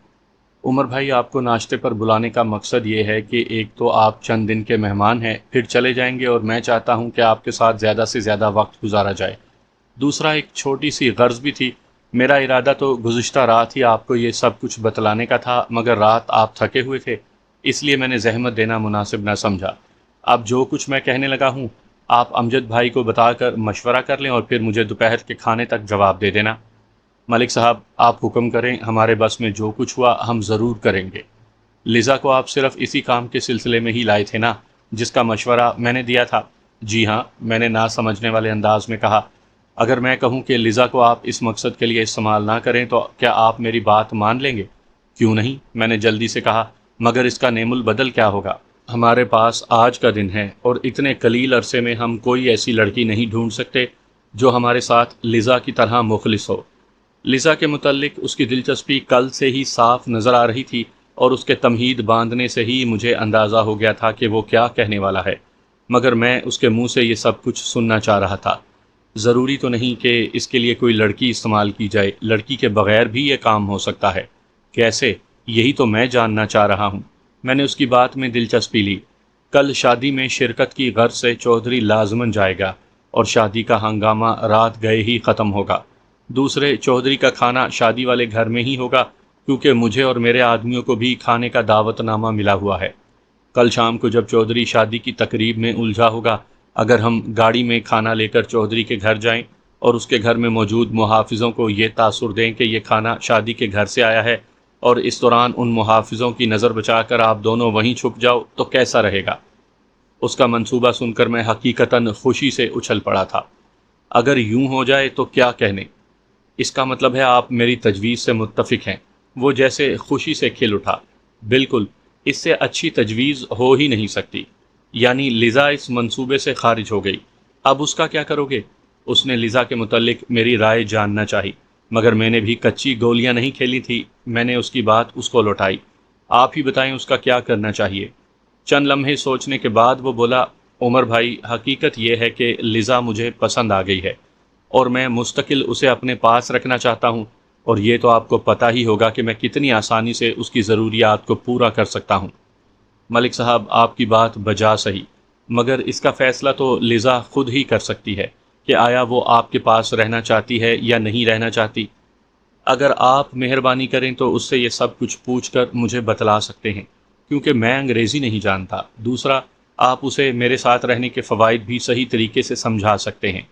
عمر بھائی، آپ کو ناشتے پر بلانے کا مقصد یہ ہے کہ ایک تو آپ چند دن کے مہمان ہیں، پھر چلے جائیں گے، اور میں چاہتا ہوں کہ آپ کے ساتھ زیادہ سے زیادہ وقت گزارا جائے۔ دوسرا ایک چھوٹی سی غرض بھی تھی۔ میرا ارادہ تو گزشتہ رات ہی آپ کو یہ سب کچھ بتلانے کا تھا، مگر رات آپ تھکے ہوئے تھے، اس لیے میں نے زحمت دینا مناسب نہ سمجھا۔ اب جو کچھ میں کہنے لگا ہوں آپ امجد بھائی کو بتا کر مشورہ کر لیں اور پھر مجھے دوپہر کے کھانے تک جواب دے دینا۔ ملک صاحب، آپ حکم کریں، ہمارے بس میں جو کچھ ہوا ہم ضرور کریں گے۔ لیزا کو آپ صرف اسی کام کے سلسلے میں ہی لائے تھے نا جس کا مشورہ میں نے دیا تھا؟ جی ہاں، میں نے نہ سمجھنے والے انداز میں کہا۔ اگر میں کہوں کہ لیزا کو آپ اس مقصد کے لیے استعمال نہ کریں تو کیا آپ میری بات مان لیں گے؟ کیوں نہیں، میں نے جلدی سے کہا، مگر اس کا نعم البدل کیا ہوگا؟ ہمارے پاس آج کا دن ہے اور اتنے قلیل عرصے میں ہم کوئی ایسی لڑکی نہیں ڈھونڈ سکتے جو ہمارے ساتھ لیزا کی طرح مخلص ہو۔ لیزا کے متعلق اس کی دلچسپی کل سے ہی صاف نظر آ رہی تھی، اور اس کے تمہید باندھنے سے ہی مجھے اندازہ ہو گیا تھا کہ وہ کیا کہنے والا ہے، مگر میں اس کے منہ سے یہ سب کچھ سننا چاہ رہا تھا۔ ضروری تو نہیں کہ اس کے لیے کوئی لڑکی استعمال کی جائے، لڑکی کے بغیر بھی یہ کام ہو سکتا ہے۔ کیسے؟ یہی تو میں جاننا چاہ رہا ہوں۔ میں نے اس کی بات میں دلچسپی لی۔ کل شادی میں شرکت کی غرض سے چودھری لازماً جائے گا، اور شادی کا ہنگامہ رات گئے ہی ختم ہوگا۔ دوسرے، چودھری کا کھانا شادی والے گھر میں ہی ہوگا، کیونکہ مجھے اور میرے آدمیوں کو بھی کھانے کا دعوت نامہ ملا ہوا ہے۔ کل شام کو جب چودھری شادی کی تقریب میں الجھا ہوگا، اگر ہم گاڑی میں کھانا لے کر چودھری کے گھر جائیں اور اس کے گھر میں موجود محافظوں کو یہ تاثر دیں کہ یہ کھانا شادی کے گھر سے آیا ہے، اور اس دوران ان محافظوں کی نظر بچا کر آپ دونوں وہیں چھپ جاؤ، تو کیسا رہے گا؟ اس کا منصوبہ سن کر میں حقیقتاً خوشی سے اچھل پڑا تھا۔ اگر یوں ہو جائے تو کیا کہنے؟ اس کا مطلب ہے آپ میری تجویز سے متفق ہیں؟ وہ جیسے خوشی سے کھل اٹھا۔ بالکل، اس سے اچھی تجویز ہو ہی نہیں سکتی۔ یعنی لیزا اس منصوبے سے خارج ہو گئی، اب اس کا کیا کرو گے؟ اس نے لیزا کے متعلق میری رائے جاننا چاہی، مگر میں نے بھی کچی گولیاں نہیں کھیلی تھی۔ میں نے اس کی بات اس کو لوٹائی۔ آپ ہی بتائیں اس کا کیا کرنا چاہیے؟ چند لمحے سوچنے کے بعد وہ بولا، عمر بھائی، حقیقت یہ ہے کہ لیزا مجھے پسند آ گئی ہے، اور میں مستقل اسے اپنے پاس رکھنا چاہتا ہوں، اور یہ تو آپ کو پتہ ہی ہوگا کہ میں کتنی آسانی سے اس کی ضروریات کو پورا کر سکتا ہوں۔ ملک صاحب، آپ کی بات بجا صحیح، مگر اس کا فیصلہ تو لیزا خود ہی کر سکتی ہے کہ آیا وہ آپ کے پاس رہنا چاہتی ہے یا نہیں رہنا چاہتی۔ اگر آپ مہربانی کریں تو اس سے یہ سب کچھ پوچھ کر مجھے بتلا سکتے ہیں، کیونکہ میں انگریزی نہیں جانتا۔ دوسرا، آپ اسے میرے ساتھ رہنے کے فوائد بھی صحیح طریقے سے سمجھا سکتے ہیں۔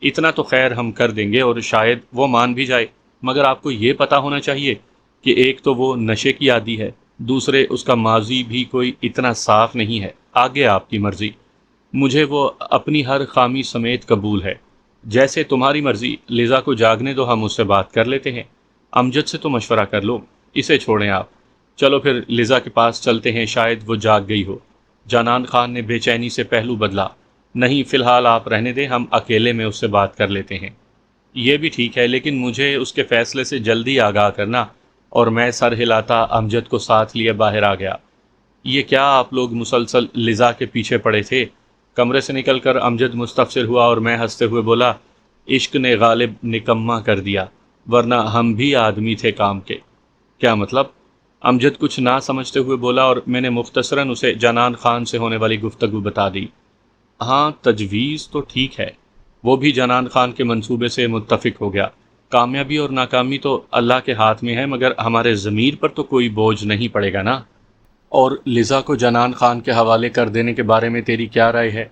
اتنا تو خیر ہم کر دیں گے اور شاید وہ مان بھی جائے، مگر آپ کو یہ پتہ ہونا چاہیے کہ ایک تو وہ نشے کی عادی ہے، دوسرے اس کا ماضی بھی کوئی اتنا صاف نہیں ہے۔ آگے آپ کی مرضی، مجھے وہ اپنی ہر خامی سمیت قبول ہے۔ جیسے تمہاری مرضی، لیزا کو جاگنے دو، ہم اس سے بات کر لیتے ہیں۔ امجد سے تو مشورہ کر لو، اسے چھوڑیں آپ۔ چلو پھر لیزا کے پاس چلتے ہیں، شاید وہ جاگ گئی ہو۔ جانان خان نے بے چینی سے پہلو بدلا۔ نہیں، فی الحال آپ رہنے دیں، ہم اکیلے میں اس سے بات کر لیتے ہیں۔ یہ بھی ٹھیک ہے، لیکن مجھے اس کے فیصلے سے جلدی آگاہ کرنا۔ اور میں سر ہلاتا امجد کو ساتھ لیے باہر آ گیا۔ یہ کیا آپ لوگ مسلسل لیزا کے پیچھے پڑے تھے؟ کمرے سے نکل کر امجد مستفسر ہوا اور میں ہنستے ہوئے بولا، عشق نے غالب نکما کر دیا، ورنہ ہم بھی آدمی تھے کام کے۔ کیا مطلب؟ امجد کچھ نہ سمجھتے ہوئے بولا اور میں نے مختصراً اسے جانان خان سے ہونے والی گفتگو بتا دی۔ ہاں، تجویز تو ٹھیک ہے۔ وہ بھی جانان خان کے منصوبے سے متفق ہو گیا۔ کامیابی اور ناکامی تو اللہ کے ہاتھ میں ہے، مگر ہمارے ضمیر پر تو کوئی بوجھ نہیں پڑے گا نا۔ اور لیزا کو جانان خان کے حوالے کر دینے کے بارے میں تیری کیا رائے ہے؟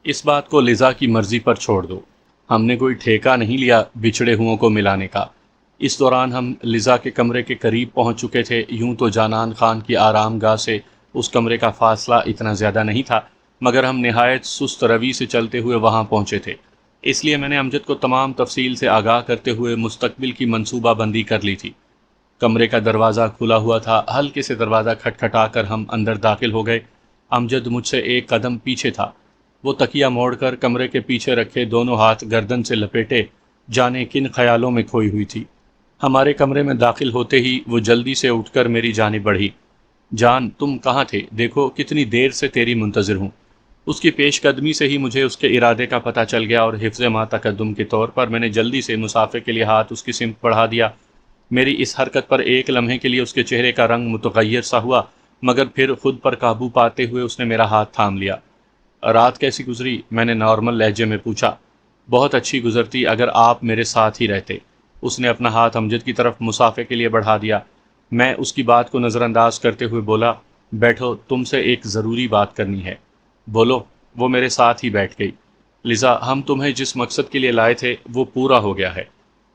اس بات کو لیزا کی مرضی پر چھوڑ دو۔ ہم نے کوئی ٹھیکہ نہیں لیا بچھڑے ہوں کو ملانے کا۔ اس دوران ہم لیزا کے کمرے کے قریب پہنچ چکے تھے۔ یوں تو جانان خان کی آرام گاہ سے اس کمرے کا فاصلہ اتنا زیادہ نہیں تھا، مگر ہم نہایت سست روی سے چلتے ہوئے وہاں پہنچے تھے۔ اس لیے میں نے امجد کو تمام تفصیل سے آگاہ کرتے ہوئے مستقبل کی منصوبہ بندی کر لی تھی۔ کمرے کا دروازہ کھلا ہوا تھا، ہلکے سے دروازہ کھٹکھٹا کر ہم اندر داخل ہو گئے۔ امجد مجھ سے ایک قدم پیچھے تھا۔ وہ تکیہ موڑ کر کمرے کے پیچھے رکھے دونوں ہاتھ گردن سے لپیٹے جانے کن خیالوں میں کھوئی ہوئی تھی۔ ہمارے کمرے میں داخل ہوتے ہی وہ جلدی سے اٹھ کر میری جانب بڑھی۔ جان، تم کہاں تھے؟ دیکھو کتنی دیر سے تیری منتظر ہوں۔ اس کی پیش قدمی سے ہی مجھے اس کے ارادے کا پتہ چل گیا اور حفظ ما تقدم کے طور پر میں نے جلدی سے مسافے کے لیے ہاتھ اس کی سمت بڑھا دیا۔ میری اس حرکت پر ایک لمحے کے لیے اس کے چہرے کا رنگ متغیر سا ہوا، مگر پھر خود پر قابو پاتے ہوئے اس نے میرا ہاتھ تھام لیا۔ رات کیسی گزری؟ میں نے نارمل لہجے میں پوچھا۔ بہت اچھی گزرتی اگر آپ میرے ساتھ ہی رہتے۔ اس نے اپنا ہاتھ امجد کی طرف مسافے کے لیے بڑھا دیا۔ میں اس کی بات کو نظر انداز کرتے ہوئے بولا، بیٹھو، تم سے ایک ضروری بات کرنی ہے۔ بولو۔ وہ میرے ساتھ ہی بیٹھ گئی۔ لذا ہم تمہیں جس مقصد کے لیے لائے تھے وہ پورا ہو گیا ہے۔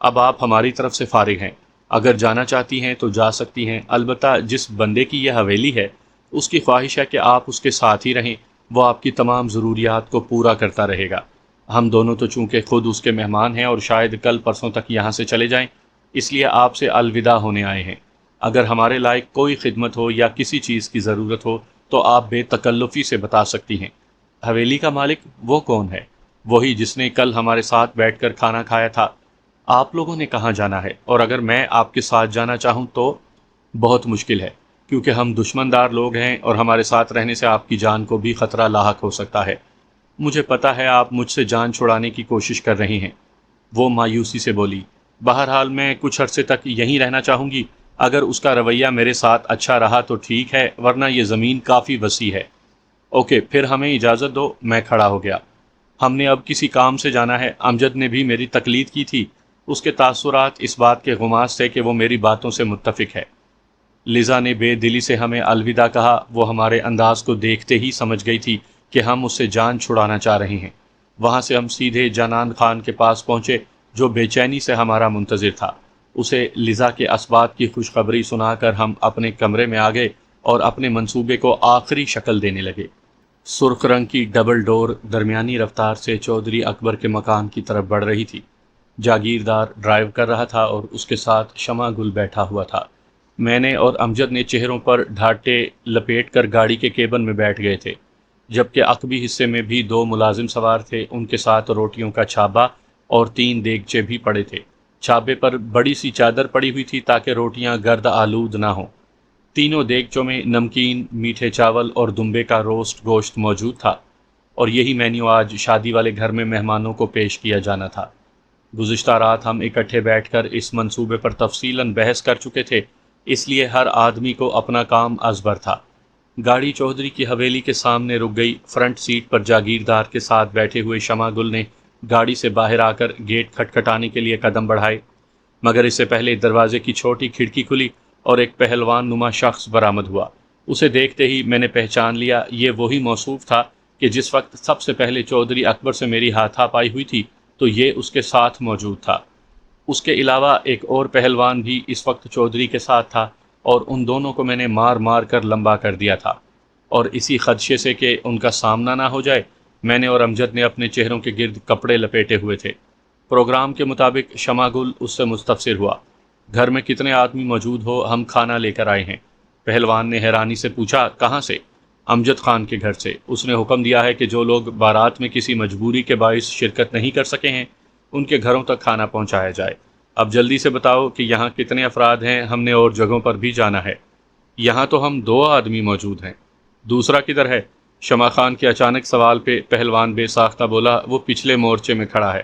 اب آپ ہماری طرف سے فارغ ہیں۔ اگر جانا چاہتی ہیں تو جا سکتی ہیں، البتہ جس بندے کی یہ حویلی ہے اس کی خواہش ہے کہ آپ اس کے ساتھ ہی رہیں، وہ آپ کی تمام ضروریات کو پورا کرتا رہے گا۔ ہم دونوں تو چونکہ خود اس کے مہمان ہیں اور شاید کل پرسوں تک یہاں سے چلے جائیں، اس لیے آپ سے الوداع ہونے آئے ہیں۔ اگر ہمارے لائق کوئی خدمت ہو یا کسی چیز کی ضرورت ہو تو آپ بے تکلفی سے بتا سکتی ہیں۔ حویلی کا مالک وہ کون ہے؟ وہی جس نے کل ہمارے ساتھ بیٹھ کر کھانا کھایا تھا۔ آپ لوگوں نے کہاں جانا ہے؟ اور اگر میں آپ کے ساتھ جانا چاہوں تو؟ بہت مشکل ہے، کیونکہ ہم دشمن دار لوگ ہیں اور ہمارے ساتھ رہنے سے آپ کی جان کو بھی خطرہ لاحق ہو سکتا ہے۔ مجھے پتا ہے آپ مجھ سے جان چھڑانے کی کوشش کر رہی ہیں، وہ مایوسی سے بولی۔ بہرحال میں کچھ عرصے تک یہیں رہنا چاہوں گی۔ اگر اس کا رویہ میرے ساتھ اچھا رہا تو ٹھیک ہے، ورنہ یہ زمین کافی وسیع ہے۔ اوکے، پھر ہمیں اجازت دو۔ میں کھڑا ہو گیا۔ ہم نے اب کسی کام سے جانا ہے۔ امجد نے بھی میری تقلید کی تھی۔ اس کے تاثرات اس بات کے غماز تھے کہ وہ میری باتوں سے متفق ہے۔ لیزا نے بے دلی سے ہمیں الوداع کہا۔ وہ ہمارے انداز کو دیکھتے ہی سمجھ گئی تھی کہ ہم اس سے جان چھڑانا چاہ رہے ہیں۔ وہاں سے ہم سیدھے جانان خان کے پاس پہنچے، جو بے چینی سے ہمارا منتظر تھا۔ اسے لیزا کے اسباب کی خوشخبری سنا کر ہم اپنے کمرے میں آ گئے اور اپنے منصوبے کو آخری شکل دینے لگے۔ سرخ رنگ کی ڈبل ڈور درمیانی رفتار سے چودھری اکبر کے مکان کی طرف بڑھ رہی تھی۔ جاگیردار ڈرائیو کر رہا تھا اور اس کے ساتھ شمع گل بیٹھا ہوا تھا۔ میں نے اور امجد نے چہروں پر ڈھاٹے لپیٹ کر گاڑی کے کیبن میں بیٹھ گئے تھے، جبکہ عقبی حصے میں بھی 2 ملازم سوار تھے۔ ان کے ساتھ روٹیوں کا چھابا اور 3 دیگچے بھی پڑے تھے۔ چھابے پر بڑی سی چادر پڑی ہوئی تھی تاکہ روٹیاں گرد آلود نہ ہوں۔ تینوں دیگچوں میں نمکین، میٹھے چاول اور دمبے کا روسٹ گوشت موجود تھا، اور یہی مینیو آج شادی والے گھر میں مہمانوں کو پیش کیا جانا تھا۔ گزشتہ رات ہم اکٹھے بیٹھ کر اس منصوبے پر تفصیلاً بحث کر چکے تھے، اس لیے ہر آدمی کو اپنا کام ازبر تھا۔ گاڑی چودھری کی حویلی کے سامنے رک گئی۔ فرنٹ سیٹ پر جاگیردار کے ساتھ بیٹھے ہوئے شمع گل نے گاڑی سے باہر آ کر گیٹ کھٹکھٹانے کے لیے قدم بڑھائے، مگر اس سے پہلے دروازے کی چھوٹی کھڑکی کھلی اور ایک پہلوان نما شخص برآمد ہوا۔ اسے دیکھتے ہی میں نے پہچان لیا، یہ وہی موصوف تھا کہ جس وقت سب سے پہلے چودھری اکبر سے میری ہاتھا پائی ہوئی تھی، تو یہ اس کے ساتھ موجود تھا۔ اس کے علاوہ ایک اور پہلوان بھی اس وقت چودھری کے ساتھ تھا، اور ان دونوں کو میں نے مار مار کر لمبا کر دیا تھا، اور اسی خدشے سے کہ ان کا سامنا نہ ہو جائے، میں نے اور امجد نے اپنے چہروں کے گرد کپڑے لپیٹے ہوئے تھے۔ پروگرام کے مطابق شمع گل اس سے مستفسر ہوا، گھر میں کتنے آدمی موجود ہو، ہم کھانا لے کر آئے ہیں۔ پہلوان نے حیرانی سے پوچھا، کہاں سے؟ امجد خان کے گھر سے۔ اس نے حکم دیا ہے کہ جو لوگ بارات میں کسی مجبوری کے باعث شرکت نہیں کر سکے ہیں، ان کے گھروں تک کھانا پہنچایا جائے۔ اب جلدی سے بتاؤ کہ یہاں کتنے افراد ہیں، ہم نے اور جگہوں پر بھی جانا ہے۔ یہاں تو ہم 2 آدمی موجود ہیں۔ دوسرا کدھر ہے؟ شمع خان کے اچانک سوال پہ پہلوان بے ساختہ بولا، وہ پچھلے مورچے میں کھڑا ہے۔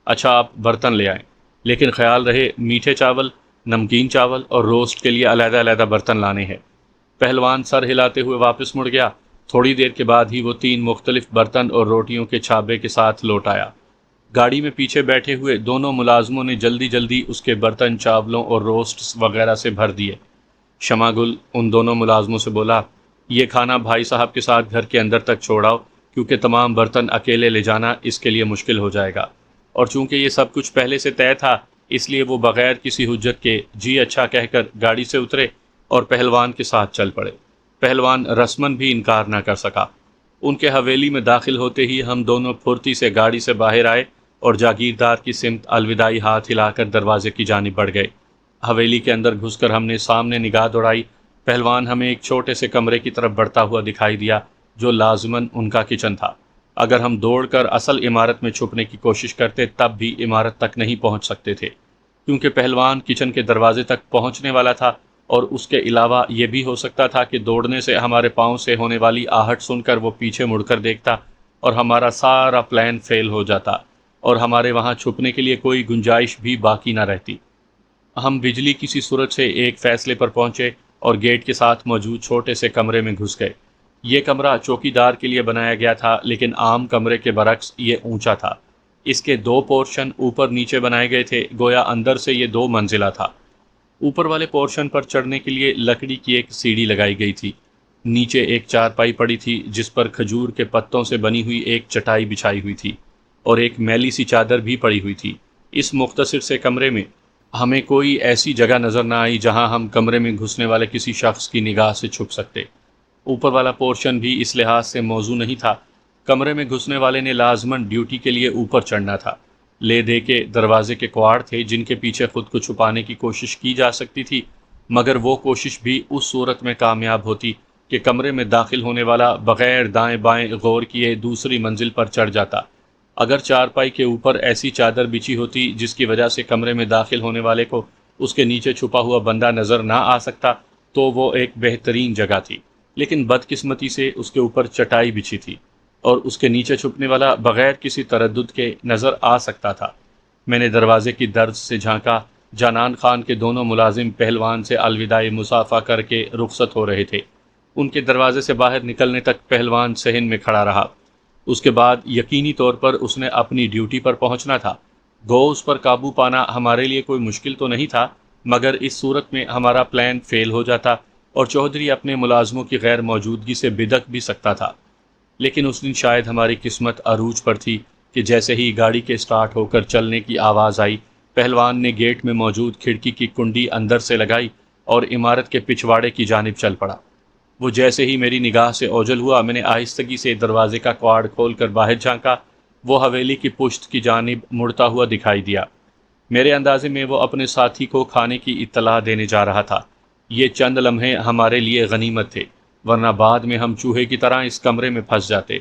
اچھا، آپ برتن لے آئیں، لیکن خیال رہے میٹھے چاول، نمکین چاول اور روسٹ کے لیے علیحدہ علیحدہ برتن لانے ہیں۔ پہلوان سر ہلاتے ہوئے واپس مڑ گیا۔ تھوڑی دیر کے بعد ہی وہ 3 مختلف برتن اور روٹیوں کے چھابے کے ساتھ لوٹ آیا۔ گاڑی میں پیچھے بیٹھے ہوئے دونوں ملازموں نے جلدی جلدی اس کے برتن چاولوں اور روسٹس وغیرہ سے بھر دیے۔ شمع گل ان دونوں ملازموں سے بولا، یہ کھانا بھائی صاحب کے ساتھ گھر کے اندر تک چھوڑاؤ، کیونکہ تمام برتن اکیلے لے جانا اس کے لیے مشکل ہو جائے گا۔ اور چونکہ یہ سب کچھ پہلے سے طے تھا، اس لیے وہ بغیر کسی حجت کے جی اچھا کہہ کر گاڑی سے اترے اور پہلوان کے ساتھ چل پڑے۔ پہلوان رسمن بھی انکار نہ کر سکا۔ ان کے حویلی میں داخل ہوتے ہی ہم دونوں پھرتی سے گاڑی سے باہر آئے اور جاگیردار کی سمت الوداعی ہاتھ ہلا کر دروازے کی جانب بڑھ گئے۔ حویلی کے اندر گھس کر ہم نے سامنے نگاہ دوڑائی۔ پہلوان ہمیں ایک چھوٹے سے کمرے کی طرف بڑھتا ہوا دکھائی دیا، جو لازماً ان کا کچن تھا۔ اگر ہم دوڑ کر اصل عمارت میں چھپنے کی کوشش کرتے تب بھی عمارت تک نہیں پہنچ سکتے تھے، کیونکہ پہلوان کچن کے دروازے تک پہنچنے والا تھا، اور اس کے علاوہ یہ بھی ہو سکتا تھا کہ دوڑنے سے ہمارے پاؤں سے ہونے والی آہٹ سن کر وہ پیچھے مڑ کر دیکھتا اور ہمارا سارا پلان فیل ہو جاتا، اور ہمارے وہاں چھپنے کے لیے کوئی گنجائش بھی باقی نہ رہتی۔ ہم بجلی کسی صورت سے ایک فیصلے پر پہنچے اور گیٹ کے ساتھ موجود چھوٹے سے کمرے میں گھس گئے۔ یہ کمرہ چوکی دار کے لیے بنایا گیا تھا، لیکن عام کمرے کے برعکس یہ اونچا تھا۔ اس کے 2 پورشن اوپر نیچے بنائے گئے تھے، گویا اندر سے یہ 2 منزلہ تھا۔ اوپر والے پورشن پر چڑھنے کے لیے لکڑی کی ایک سیڑھی لگائی گئی تھی۔ نیچے ایک چارپائی پڑی تھی، جس پر کھجور کے پتوں سے بنی ہوئی ایک چٹائی بچھائی ہوئی تھی، اور ایک میلی سی چادر بھی پڑی ہوئی تھی۔ اس مختصر سے کمرے میں ہمیں کوئی ایسی جگہ نظر نہ آئی جہاں ہم کمرے میں گھسنے والے کسی شخص کی نگاہ سے چھپ سکتے۔ اوپر والا پورشن بھی اس لحاظ سے موزوں نہیں تھا، کمرے میں گھسنے والے نے لازماً ڈیوٹی کے لیے اوپر چڑھنا تھا۔ لے دے کے دروازے کے کواڑ تھے جن کے پیچھے خود کو چھپانے کی کوشش کی جا سکتی تھی، مگر وہ کوشش بھی اس صورت میں کامیاب ہوتی کہ کمرے میں داخل ہونے والا بغیر دائیں بائیں غور کیے دوسری منزل پر چڑھ جاتا۔ اگر چارپائی کے اوپر ایسی چادر بچھی ہوتی جس کی وجہ سے کمرے میں داخل ہونے والے کو اس کے نیچے چھپا ہوا بندہ نظر نہ آ سکتا تو وہ ایک بہترین جگہ تھی، لیکن بدقسمتی سے اس کے اوپر چٹائی بچھی تھی اور اس کے نیچے چھپنے والا بغیر کسی تردد کے نظر آ سکتا تھا۔ میں نے دروازے کی درز سے جھانکا۔ جانان خان کے دونوں ملازم پہلوان سے الوداعی مصافحہ کر کے رخصت ہو رہے تھے۔ ان کے دروازے سے باہر نکلنے تک پہلوان صحن میں کھڑا رہا۔ اس کے بعد یقینی طور پر اس نے اپنی ڈیوٹی پر پہنچنا تھا۔ گو اس پر قابو پانا ہمارے لیے کوئی مشکل تو نہیں تھا، مگر اس صورت میں ہمارا پلان فیل ہو جاتا اور چودھری اپنے ملازموں کی غیر موجودگی سے بدک بھی سکتا تھا۔ لیکن اس دن شاید ہماری قسمت عروج پر تھی کہ جیسے ہی گاڑی کے سٹارٹ ہو کر چلنے کی آواز آئی، پہلوان نے گیٹ میں موجود کھڑکی کی کنڈی اندر سے لگائی اور عمارت کے پچھواڑے کی جانب چل پڑا۔ وہ جیسے ہی میری نگاہ سے اوجھل ہوا، میں نے آہستگی سے دروازے کا کواڑ کھول کر باہر جھانکا۔ وہ حویلی کی پشت کی جانب مڑتا ہوا دکھائی دیا۔ میرے اندازے میں وہ اپنے ساتھی کو کھانے کی اطلاع دینے جا رہا تھا۔ یہ چند لمحے ہمارے لیے غنیمت تھے، ورنہ بعد میں ہم چوہے کی طرح اس کمرے میں پھنس جاتے۔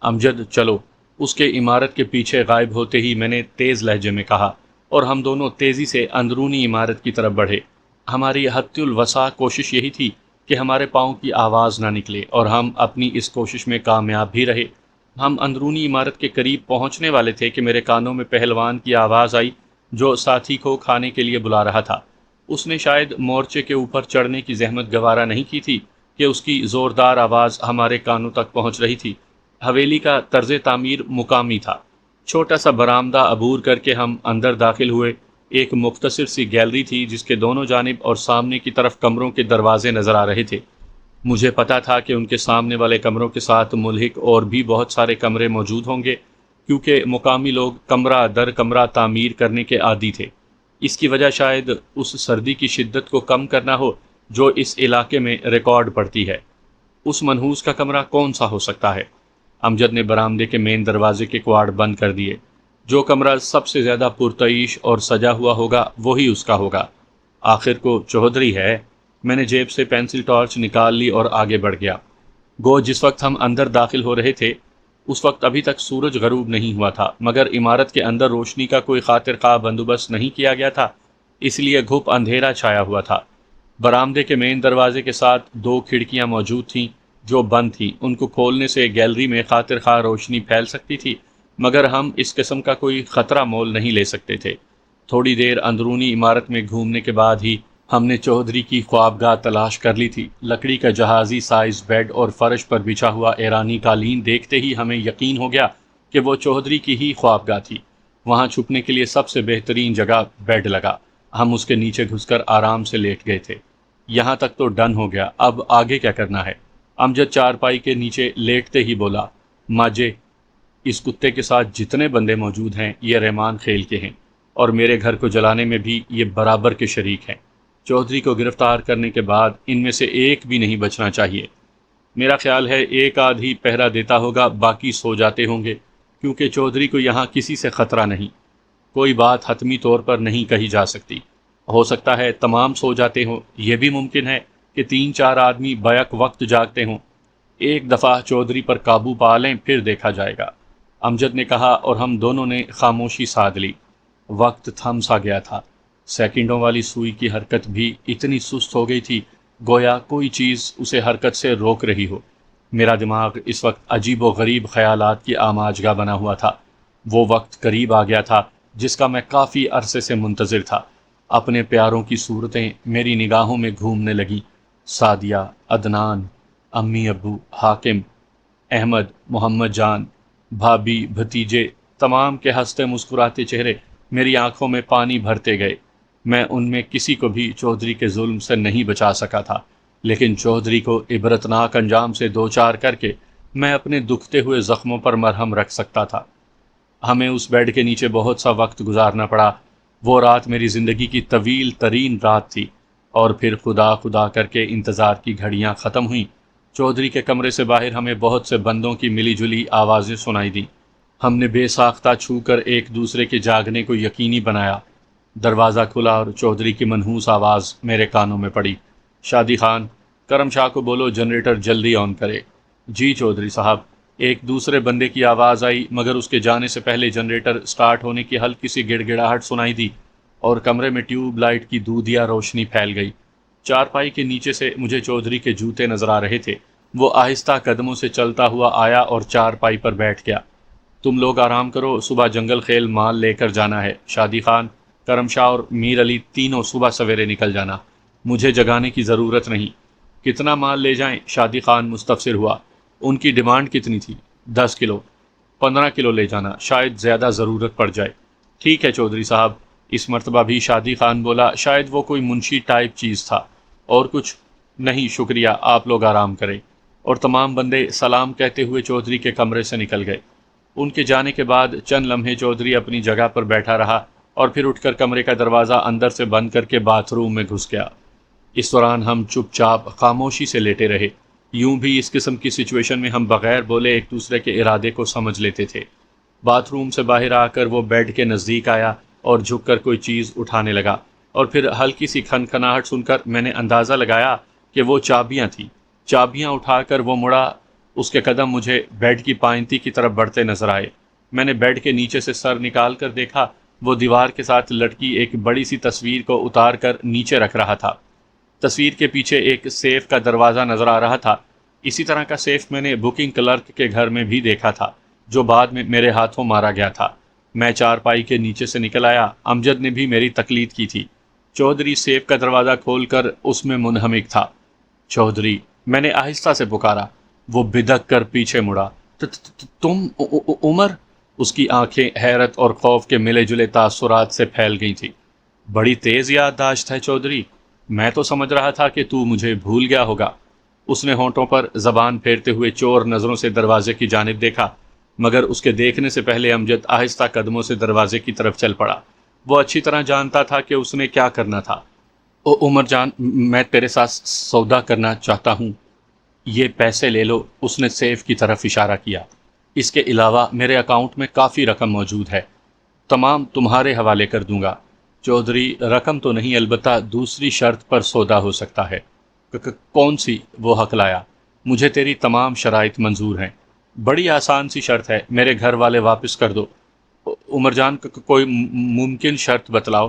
امجد چلو، اس کے عمارت کے پیچھے غائب ہوتے ہی میں نے تیز لہجے میں کہا، اور ہم دونوں تیزی سے اندرونی عمارت کی طرف بڑھے۔ ہماری حد الوسع کوشش یہی تھی کہ ہمارے پاؤں کی آواز نہ نکلے، اور ہم اپنی اس کوشش میں کامیاب بھی رہے۔ ہم اندرونی عمارت کے قریب پہنچنے والے تھے کہ میرے کانوں میں پہلوان کی آواز آئی، جو ساتھی کو کھانے کے لیے بلا رہا تھا۔ اس نے شاید مورچے کے اوپر چڑھنے کی زحمت گوارا نہیں کی تھی کہ اس کی زوردار آواز ہمارے کانوں تک پہنچ رہی تھی۔ حویلی کا طرز تعمیر مقامی تھا۔ چھوٹا سا برآمدہ عبور کر کے ہم اندر داخل ہوئے۔ ایک مختصر سی گیلری تھی جس کے دونوں جانب اور سامنے کی طرف کمروں کے دروازے نظر آ رہے تھے۔ مجھے پتا تھا کہ ان کے سامنے والے کمروں کے ساتھ ملحق اور بھی بہت سارے کمرے موجود ہوں گے، کیونکہ مقامی لوگ کمرہ در کمرہ تعمیر کرنے کے عادی تھے۔ اس کی وجہ شاید اس سردی کی شدت کو کم کرنا ہو جو اس علاقے میں ریکارڈ پڑتی ہے۔ اس منحوس کا کمرہ کون سا ہو سکتا ہے؟ امجد نے برآمدے کے مین دروازے کے کواڑ بند کر دیے۔ جو کمرہ سب سے زیادہ پرتعیش اور سجا ہوا ہوگا وہی اس کا ہوگا۔ آخر کو چودھری ہے۔ میں نے جیب سے پینسل ٹارچ نکال لی اور آگے بڑھ گیا۔ گو جس وقت ہم اندر داخل ہو رہے تھے اس وقت ابھی تک سورج غروب نہیں ہوا تھا، مگر عمارت کے اندر روشنی کا کوئی خاطر خواہ بندوبست نہیں کیا گیا تھا، اس لیے گھپ اندھیرا چھایا ہوا تھا۔ برآمدے کے مین دروازے کے ساتھ 2 کھڑکیاں موجود تھیں جو بند تھیں۔ ان کو کھولنے سے گیلری میں خاطر خواہ روشنی پھیل سکتی تھی، مگر ہم اس قسم کا کوئی خطرہ مول نہیں لے سکتے تھے۔ تھوڑی دیر اندرونی عمارت میں گھومنے کے بعد ہی ہم نے چودھری کی خوابگاہ تلاش کر لی تھی۔ لکڑی کا جہازی سائز بیڈ اور فرش پر بچھا ہوا ایرانی قالین دیکھتے ہی ہمیں یقین ہو گیا کہ وہ چودھری کی ہی خوابگاہ تھی۔ وہاں چھپنے کے لیے سب سے بہترین جگہ بیڈ لگا۔ ہم اس کے نیچے گھس کر آرام سے لیٹ گئے تھے۔ یہاں تک تو ڈن ہو گیا، اب آگے کیا کرنا ہے؟ امجد چارپائی کے نیچے لیٹتے ہی بولا، ماجے، اس کتے کے ساتھ جتنے بندے موجود ہیں یہ رحمان خیل کے ہیں، اور میرے گھر کو جلانے میں بھی یہ برابر کے شریک ہیں۔ چودھری کو گرفتار کرنے کے بعد ان میں سے ایک بھی نہیں بچنا چاہیے۔ میرا خیال ہے ایک آدھ ہی پہرا دیتا ہوگا، باقی سو جاتے ہوں گے، کیونکہ چودھری کو یہاں کسی سے خطرہ نہیں۔ کوئی بات حتمی طور پر نہیں کہی جا سکتی، ہو سکتا ہے تمام سو جاتے ہوں، یہ بھی ممکن ہے کہ 3-4 آدمی بیک وقت جاگتے ہوں۔ ایک دفعہ چودھری پر قابو پا لیں پھر دیکھا جائے گا، امجد نے کہا، اور ہم دونوں نے خاموشی سادھ لی۔ وقت تھم سا گیا تھا۔ سیکنڈوں والی سوئی کی حرکت بھی اتنی سست ہو گئی تھی گویا کوئی چیز اسے حرکت سے روک رہی ہو۔ میرا دماغ اس وقت عجیب و غریب خیالات کی آماجگاہ بنا ہوا تھا۔ وہ وقت قریب آ گیا تھا جس کا میں کافی عرصے سے منتظر تھا۔ اپنے پیاروں کی صورتیں میری نگاہوں میں گھومنے لگیں۔ سعدیہ، عدنان، امی ابو، حاکم، احمد، محمد جان، بھابھی، بھتیجے، تمام کے ہنستے مسکراتے چہرے میری آنکھوں میں پانی بھرتے گئے۔ میں ان میں کسی کو بھی چودھری کے ظلم سے نہیں بچا سکا تھا، لیکن چودھری کو عبرتناک انجام سے دوچار کر کے میں اپنے دکھتے ہوئے زخموں پر مرہم رکھ سکتا تھا۔ ہمیں اس بیڈ کے نیچے بہت سا وقت گزارنا پڑا۔ وہ رات میری زندگی کی طویل ترین رات تھی، اور پھر خدا خدا کر کے انتظار کی گھڑیاں ختم ہوئیں۔ چودھری کے کمرے سے باہر ہمیں بہت سے بندوں کی ملی جلی آوازیں سنائی دیں۔ ہم نے بے ساختہ چھو کر ایک دوسرے کے جاگنے کو یقینی بنایا۔ دروازہ کھلا اور چودھری کی منحوس آواز میرے کانوں میں پڑی، شادی خان، کرم شاہ کو بولو جنریٹر جلدی آن کرے۔ جی چودھری صاحب۔ ایک دوسرے بندے کی آواز آئی، مگر اس کے جانے سے پہلے جنریٹر سٹارٹ ہونے کی ہلکی سی گڑ گڑاہٹ سنائی دی اور کمرے میں ٹیوب لائٹ کی دودھیا روشنی پھیل گئی۔ چارپائی کے نیچے سے مجھے چودھری کے جوتے نظر آ رہے تھے۔ وہ آہستہ قدموں سے چلتا ہوا آیا اور چارپائی پر بیٹھ گیا۔ تم لوگ آرام کرو، صبح جنگل خیل مال لے کر جانا ہے۔ شادی خان، کرم شاہ اور میر علی تینوں صبح سویرے نکل جانا، مجھے جگانے کی ضرورت نہیں۔ کتنا مال لے جائیں؟ شادی خان مستفسر ہوا۔ ان کی ڈیمانڈ کتنی تھی؟ 10 کلو۔ 15 کلو لے جانا، شاید زیادہ ضرورت پڑ جائے۔ ٹھیک ہے چودھری صاحب۔ اس مرتبہ بھی شادی خان بولا، شاید وہ کوئی منشی ٹائپ چیز تھا۔ اور کچھ؟ نہیں شکریہ، آپ لوگ آرام کریں۔ اور تمام بندے سلام کہتے ہوئے چودھری کے کمرے سے نکل گئے۔ ان کے جانے کے بعد چند لمحے چودھری اپنی جگہ پر بیٹھا رہا اور پھر اٹھ کر کمرے کا دروازہ اندر سے بند کر کے باتھ روم میں گھس گیا۔ اس دوران ہم چپ چاپ خاموشی سے لیٹے رہے۔ یوں بھی اس قسم کی سچویشن میں ہم بغیر بولے ایک دوسرے کے ارادے کو سمجھ لیتے تھے۔ باتھ روم سے باہر آ کر وہ بیڈ کے نزدیک آیا اور جھک کر کوئی چیز اٹھانے لگا، اور پھر ہلکی سی کھنکھناہٹ سن کر میں نے اندازہ لگایا کہ وہ چابیاں تھیں۔ چابیاں اٹھا کر وہ مڑا۔ اس کے قدم مجھے بیڈ کی پائنتی کی طرف بڑھتے نظر آئے۔ میں نے بیڈ کے نیچے سے سر نکال کر دیکھا، وہ دیوار کے ساتھ لٹکی ایک بڑی سی تصویر کو اتار کر نیچے رکھ رہا تھا۔ تصویر کے پیچھے ایک سیف کا دروازہ نظر آ رہا تھا۔ اسی طرح کا سیف میں نے بکنگ کلرک کے گھر میں بھی دیکھا تھا، جو بعد میں میرے ہاتھوں مارا گیا تھا۔ میں چارپائی کے نیچے سے نکل آیا۔ امجد نے بھی میری تقلید کی تھی۔ چودھری سیف کا دروازہ کھول کر اس میں منہمک تھا۔ چودھری، میں نے آہستہ سے پکارا۔ وہ بدک کر پیچھے مڑا۔ تم عمر؟ اس کی آنکھیں حیرت اور خوف کے ملے جلے تاثرات سے پھیل گئی تھیں۔ بڑی تیز یادداشت ہے چودھری، میں تو سمجھ رہا تھا کہ تو مجھے بھول گیا ہوگا۔ اس نے ہونٹوں پر زبان پھیرتے ہوئے چور نظروں سے دروازے کی جانب دیکھا۔ مگر اس کے دیکھنے سے پہلے امجد آہستہ قدموں سے دروازے کی طرف چل پڑا۔ وہ اچھی طرح جانتا تھا کہ اس نے کیا کرنا تھا۔ او عمر جان، میں تیرے ساتھ سودا کرنا چاہتا ہوں، یہ پیسے لے لو۔ اس نے سیف کی طرف اشارہ کیا۔ اس کے علاوہ میرے اکاؤنٹ میں کافی رقم موجود ہے، تمام تمہارے حوالے کر دوں گا۔ چودھری، رقم تو نہیں، البتہ دوسری شرط پر سودا ہو سکتا ہے۔ کون سی؟ وہ ہکلایا۔ مجھے تیری تمام شرائط منظور ہیں۔ بڑی آسان سی شرط ہے، میرے گھر والے واپس کر دو۔ عمر جان، کوئی ممکن شرط بتلاؤ۔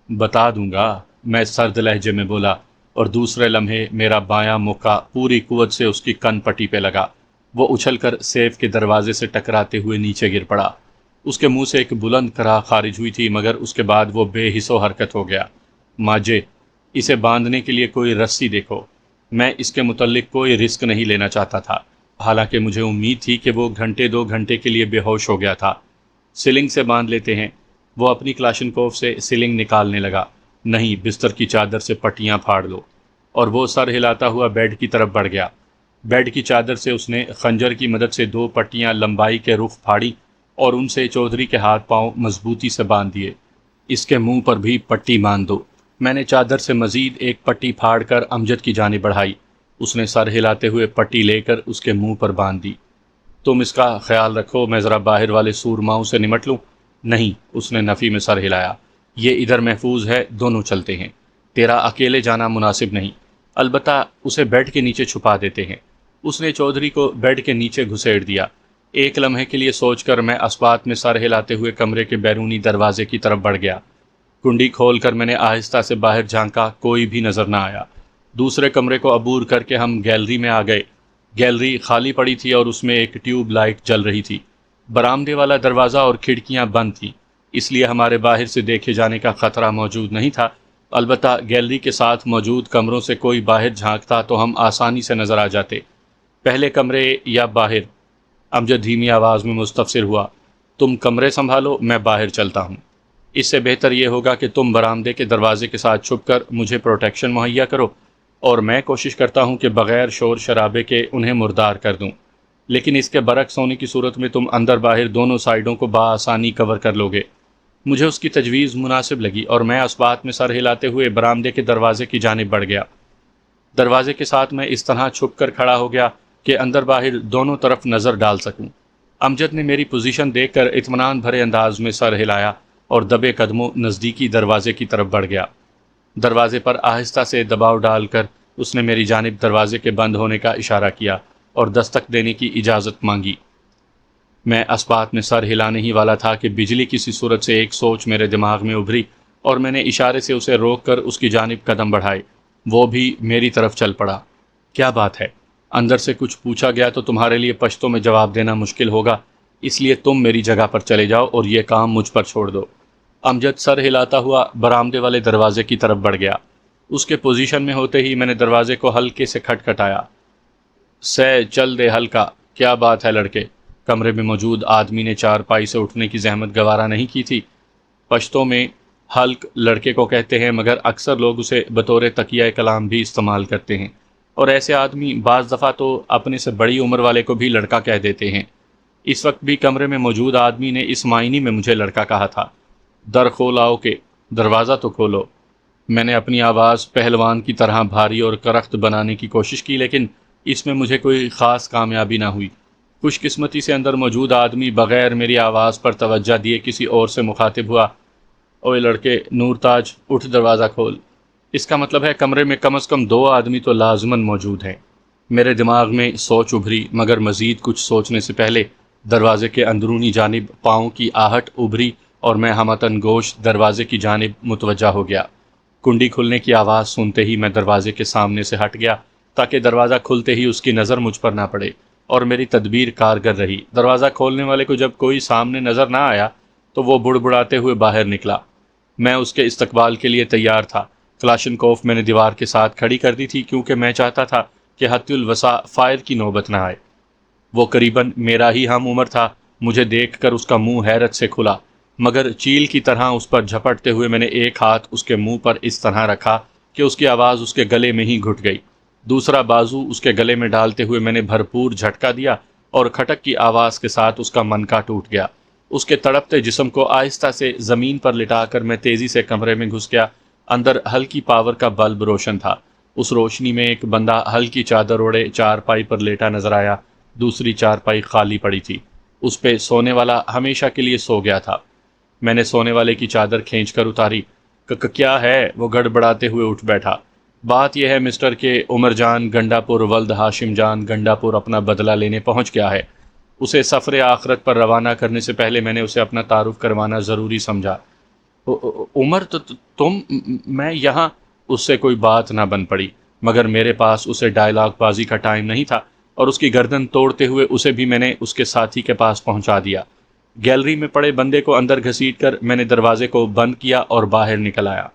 بتا دوں گا، میں سرد لہجے میں بولا، اور دوسرے لمحے میرا بایاں مکہ پوری قوت سے اس کی کن پٹی پہ لگا۔ وہ اچھل کر سیف کے دروازے سے ٹکراتے ہوئے نیچے گر پڑا۔ اس کے منہ سے ایک بلند کرا خارج ہوئی تھی، مگر اس کے بعد وہ بے حس و حرکت ہو گیا۔ ماجے، اسے باندھنے کے لیے کوئی رسی دیکھو۔ میں اس کے متعلق کوئی رسک نہیں لینا چاہتا تھا، حالانکہ مجھے امید تھی کہ وہ گھنٹے 2 گھنٹے کے لیے بے ہوش ہو گیا تھا۔ سلنگ سے باندھ لیتے ہیں۔ وہ اپنی کلاشنکوف سے سلنگ نکالنے لگا۔ نہیں، بستر کی چادر سے پٹیاں پھاڑ لو۔ اور وہ سر ہلاتا ہوا بیڈ کی طرف بڑھ گیا۔ بیڈ کی چادر سے اس نے خنجر کی مدد سے 2 پٹیاں لمبائی کے رخ پھاڑی اور ان سے چودھری کے ہاتھ پاؤں مضبوطی سے باندھ دیے۔ اس کے منہ پر بھی پٹی باندھ دو۔ میں نے چادر سے مزید ایک پٹی پھاڑ کر امجد کی جانب بڑھائی۔ اس نے سر ہلاتے ہوئے پٹی لے کر اس کے منہ پر باندھ دی۔ تم اس کا خیال رکھو، میں ذرا باہر والے سورماؤں سے نمٹ لوں۔ نہیں، اس نے نفی میں سر ہلایا، یہ ادھر محفوظ ہے، دونوں چلتے ہیں۔ تیرا اکیلے جانا مناسب نہیں، البتہ اسے بیڈ کے نیچے چھپا دیتے ہیں۔ اس نے چودھری کو بیڈ کے نیچے گھسیٹ دیا۔ ایک لمحے کے لیے سوچ کر میں اسبات میں سر ہلاتے ہوئے کمرے کے بیرونی دروازے کی طرف بڑھ گیا۔ کنڈی کھول کر میں نے آہستہ سے باہر جھانکا، کوئی بھی نظر نہ آیا۔ دوسرے کمرے کو عبور کر کے ہم گیلری میں آ گئے۔ گیلری خالی پڑی تھی اور اس میں ایک ٹیوب لائٹ جل رہی تھی۔ برآمدے والا دروازہ اور کھڑکیاں بند تھیں، اس لیے ہمارے باہر سے دیکھے جانے کا خطرہ موجود نہیں تھا۔ البتہ گیلری کے ساتھ موجود کمروں سے کوئی باہر جھانکتا تو ہم آسانی سے نظر آ جاتے۔ پہلے کمرے یا باہر؟ امجد دھیمی آواز میں مستفسر ہوا۔ تم کمرے سنبھالو، میں باہر چلتا ہوں۔ اس سے بہتر یہ ہوگا کہ تم برآمدے کے دروازے کے ساتھ چھپ کر مجھے پروٹیکشن مہیا کرو، اور میں کوشش کرتا ہوں کہ بغیر شور شرابے کے انہیں مردار کر دوں۔ لیکن اس کے برعکس ہونے کی صورت میں تم اندر باہر دونوں سائیڈوں کو بآسانی کور کر لو گے۔ مجھے اس کی تجویز مناسب لگی اور میں اسبات میں سر ہلاتے ہوئے برآمدے کے دروازے کی جانب بڑھ گیا۔ دروازے کے ساتھ میں اس طرح چھپ کر کھڑا ہو گیا کہ اندر باہر دونوں طرف نظر ڈال سکوں۔ امجد نے میری پوزیشن دیکھ کر اطمینان بھرے انداز میں سر ہلایا اور دبے قدموں نزدیکی دروازے کی طرف بڑھ گیا۔ دروازے پر آہستہ سے دباؤ ڈال کر اس نے میری جانب دروازے کے بند ہونے کا اشارہ کیا اور دستک دینے کی اجازت مانگی۔ میں اسبات میں سر ہلانے ہی والا تھا کہ بجلی کسی صورت سے ایک سوچ میرے دماغ میں ابھری اور میں نے اشارے سے اسے روک کر اس کی جانب قدم بڑھائے۔ وہ بھی میری طرف چل پڑا۔ کیا بات ہے؟ اندر سے کچھ پوچھا گیا تو تمہارے لیے پشتو میں جواب دینا مشکل ہوگا، اس لیے تم میری جگہ پر چلے جاؤ اور یہ کام مجھ پر چھوڑ دو۔ امجد سر ہلاتا ہوا برآمدے والے دروازے کی طرف بڑھ گیا۔ اس کے پوزیشن میں ہوتے ہی میں نے دروازے کو ہلکے سے کھٹکھٹایا۔ چل دے ہلکا۔ کیا بات ہے لڑکے؟ کمرے میں موجود آدمی نے چارپائی سے اٹھنے کی زحمت گوارا نہیں کی تھی۔ پشتو میں ہلک لڑکے کو کہتے ہیں، مگر اکثر لوگ اسے بطور تکیہ کلام بھی استعمال کرتے ہیں، اور ایسے آدمی بعض دفعہ تو اپنے سے بڑی عمر والے کو بھی لڑکا کہہ دیتے ہیں۔ اس وقت بھی کمرے میں موجود آدمی نے اس معنی میں مجھے لڑکا کہا تھا۔ در کھولاؤ کے، دروازہ تو کھولو۔ میں نے اپنی آواز پہلوان کی طرح بھاری اور کرخت بنانے کی کوشش کی، لیکن اس میں مجھے کوئی خاص کامیابی نہ ہوئی۔ خوش قسمتی سے اندر موجود آدمی بغیر میری آواز پر توجہ دیے کسی اور سے مخاطب ہوا۔ اوے لڑکے، نور تاج، اٹھ دروازہ کھول۔ اس کا مطلب ہے کمرے میں کم از کم 2 آدمی تو لازماً موجود ہیں۔ میرے دماغ میں سوچ ابھری، مگر مزید کچھ سوچنے سے پہلے دروازے کے اندرونی جانب پاؤں کی آہٹ ابھری اور میں ہمتن گوش دروازے کی جانب متوجہ ہو گیا۔ کنڈی کھلنے کی آواز سنتے ہی میں دروازے کے سامنے سے ہٹ گیا تاکہ دروازہ کھلتے ہی اس کی نظر مجھ پر نہ پڑے، اور میری تدبیر کارگر رہی۔ دروازہ کھولنے والے کو جب کوئی سامنے نظر نہ آیا تو وہ بڑبڑاتے ہوئے باہر نکلا۔ میں اس کے استقبال کے لیے تیار تھا۔ کلاشنکوف میں نے دیوار کے ساتھ کھڑی کر دی تھی کیونکہ میں چاہتا تھا کہ حتی الوسع فائر کی نوبت نہ آئے۔ وہ قریباً میرا ہی ہم عمر تھا۔ مجھے دیکھ کر اس کا منہ حیرت سے کھلا، مگر چیل کی طرح اس پر جھپٹتے ہوئے میں نے ایک ہاتھ اس کے منہ پر اس طرح رکھا کہ اس کی آواز اس کے گلے میں ہی گھٹ گئی۔ دوسرا بازو اس کے گلے میں ڈالتے ہوئے میں نے بھرپور جھٹکا دیا اور کھٹک کی آواز کے ساتھ اس کا منکا ٹوٹ گیا۔ اس کے تڑپتے جسم کو آہستہ سے زمین پر لٹا کر میں تیزی سے کمرے میں گھس گیا۔ اندر ہلکی پاور کا بلب روشن تھا۔ اس روشنی میں ایک بندہ ہلکی چادر اوڑھے چارپائی پر لیٹا نظر آیا۔ دوسری چارپائی خالی پڑی تھی۔ اس پہ سونے والا ہمیشہ کے لیے سو گیا تھا۔ میں نے سونے والے کی چادر کھینچ کر اتاری۔ کیا ہے؟ وہ گڑبڑاتے ہوئے اٹھ بیٹھا۔ بات یہ ہے مسٹر کہ عمر جان گنڈا پور ولد ہاشم جان گنڈا پور اپنا بدلہ لینے پہنچ گیا ہے۔ اسے سفر آخرت پر روانہ کرنے سے پہلے میں نے اسے اپنا تعارف کروانا ضروری سمجھا۔ عمر تم؟ میں یہاں؟ اس سے کوئی بات نہ بن پڑی، مگر میرے پاس اسے ڈائلاگ بازی کا ٹائم نہیں تھا، اور اس کی گردن توڑتے ہوئے اسے بھی میں نے اس کے ساتھی کے پاس پہنچا دیا۔ گیلری میں پڑے بندے کو اندر گھسیٹ کر میں نے دروازے کو بند کیا اور باہر نکل آیا۔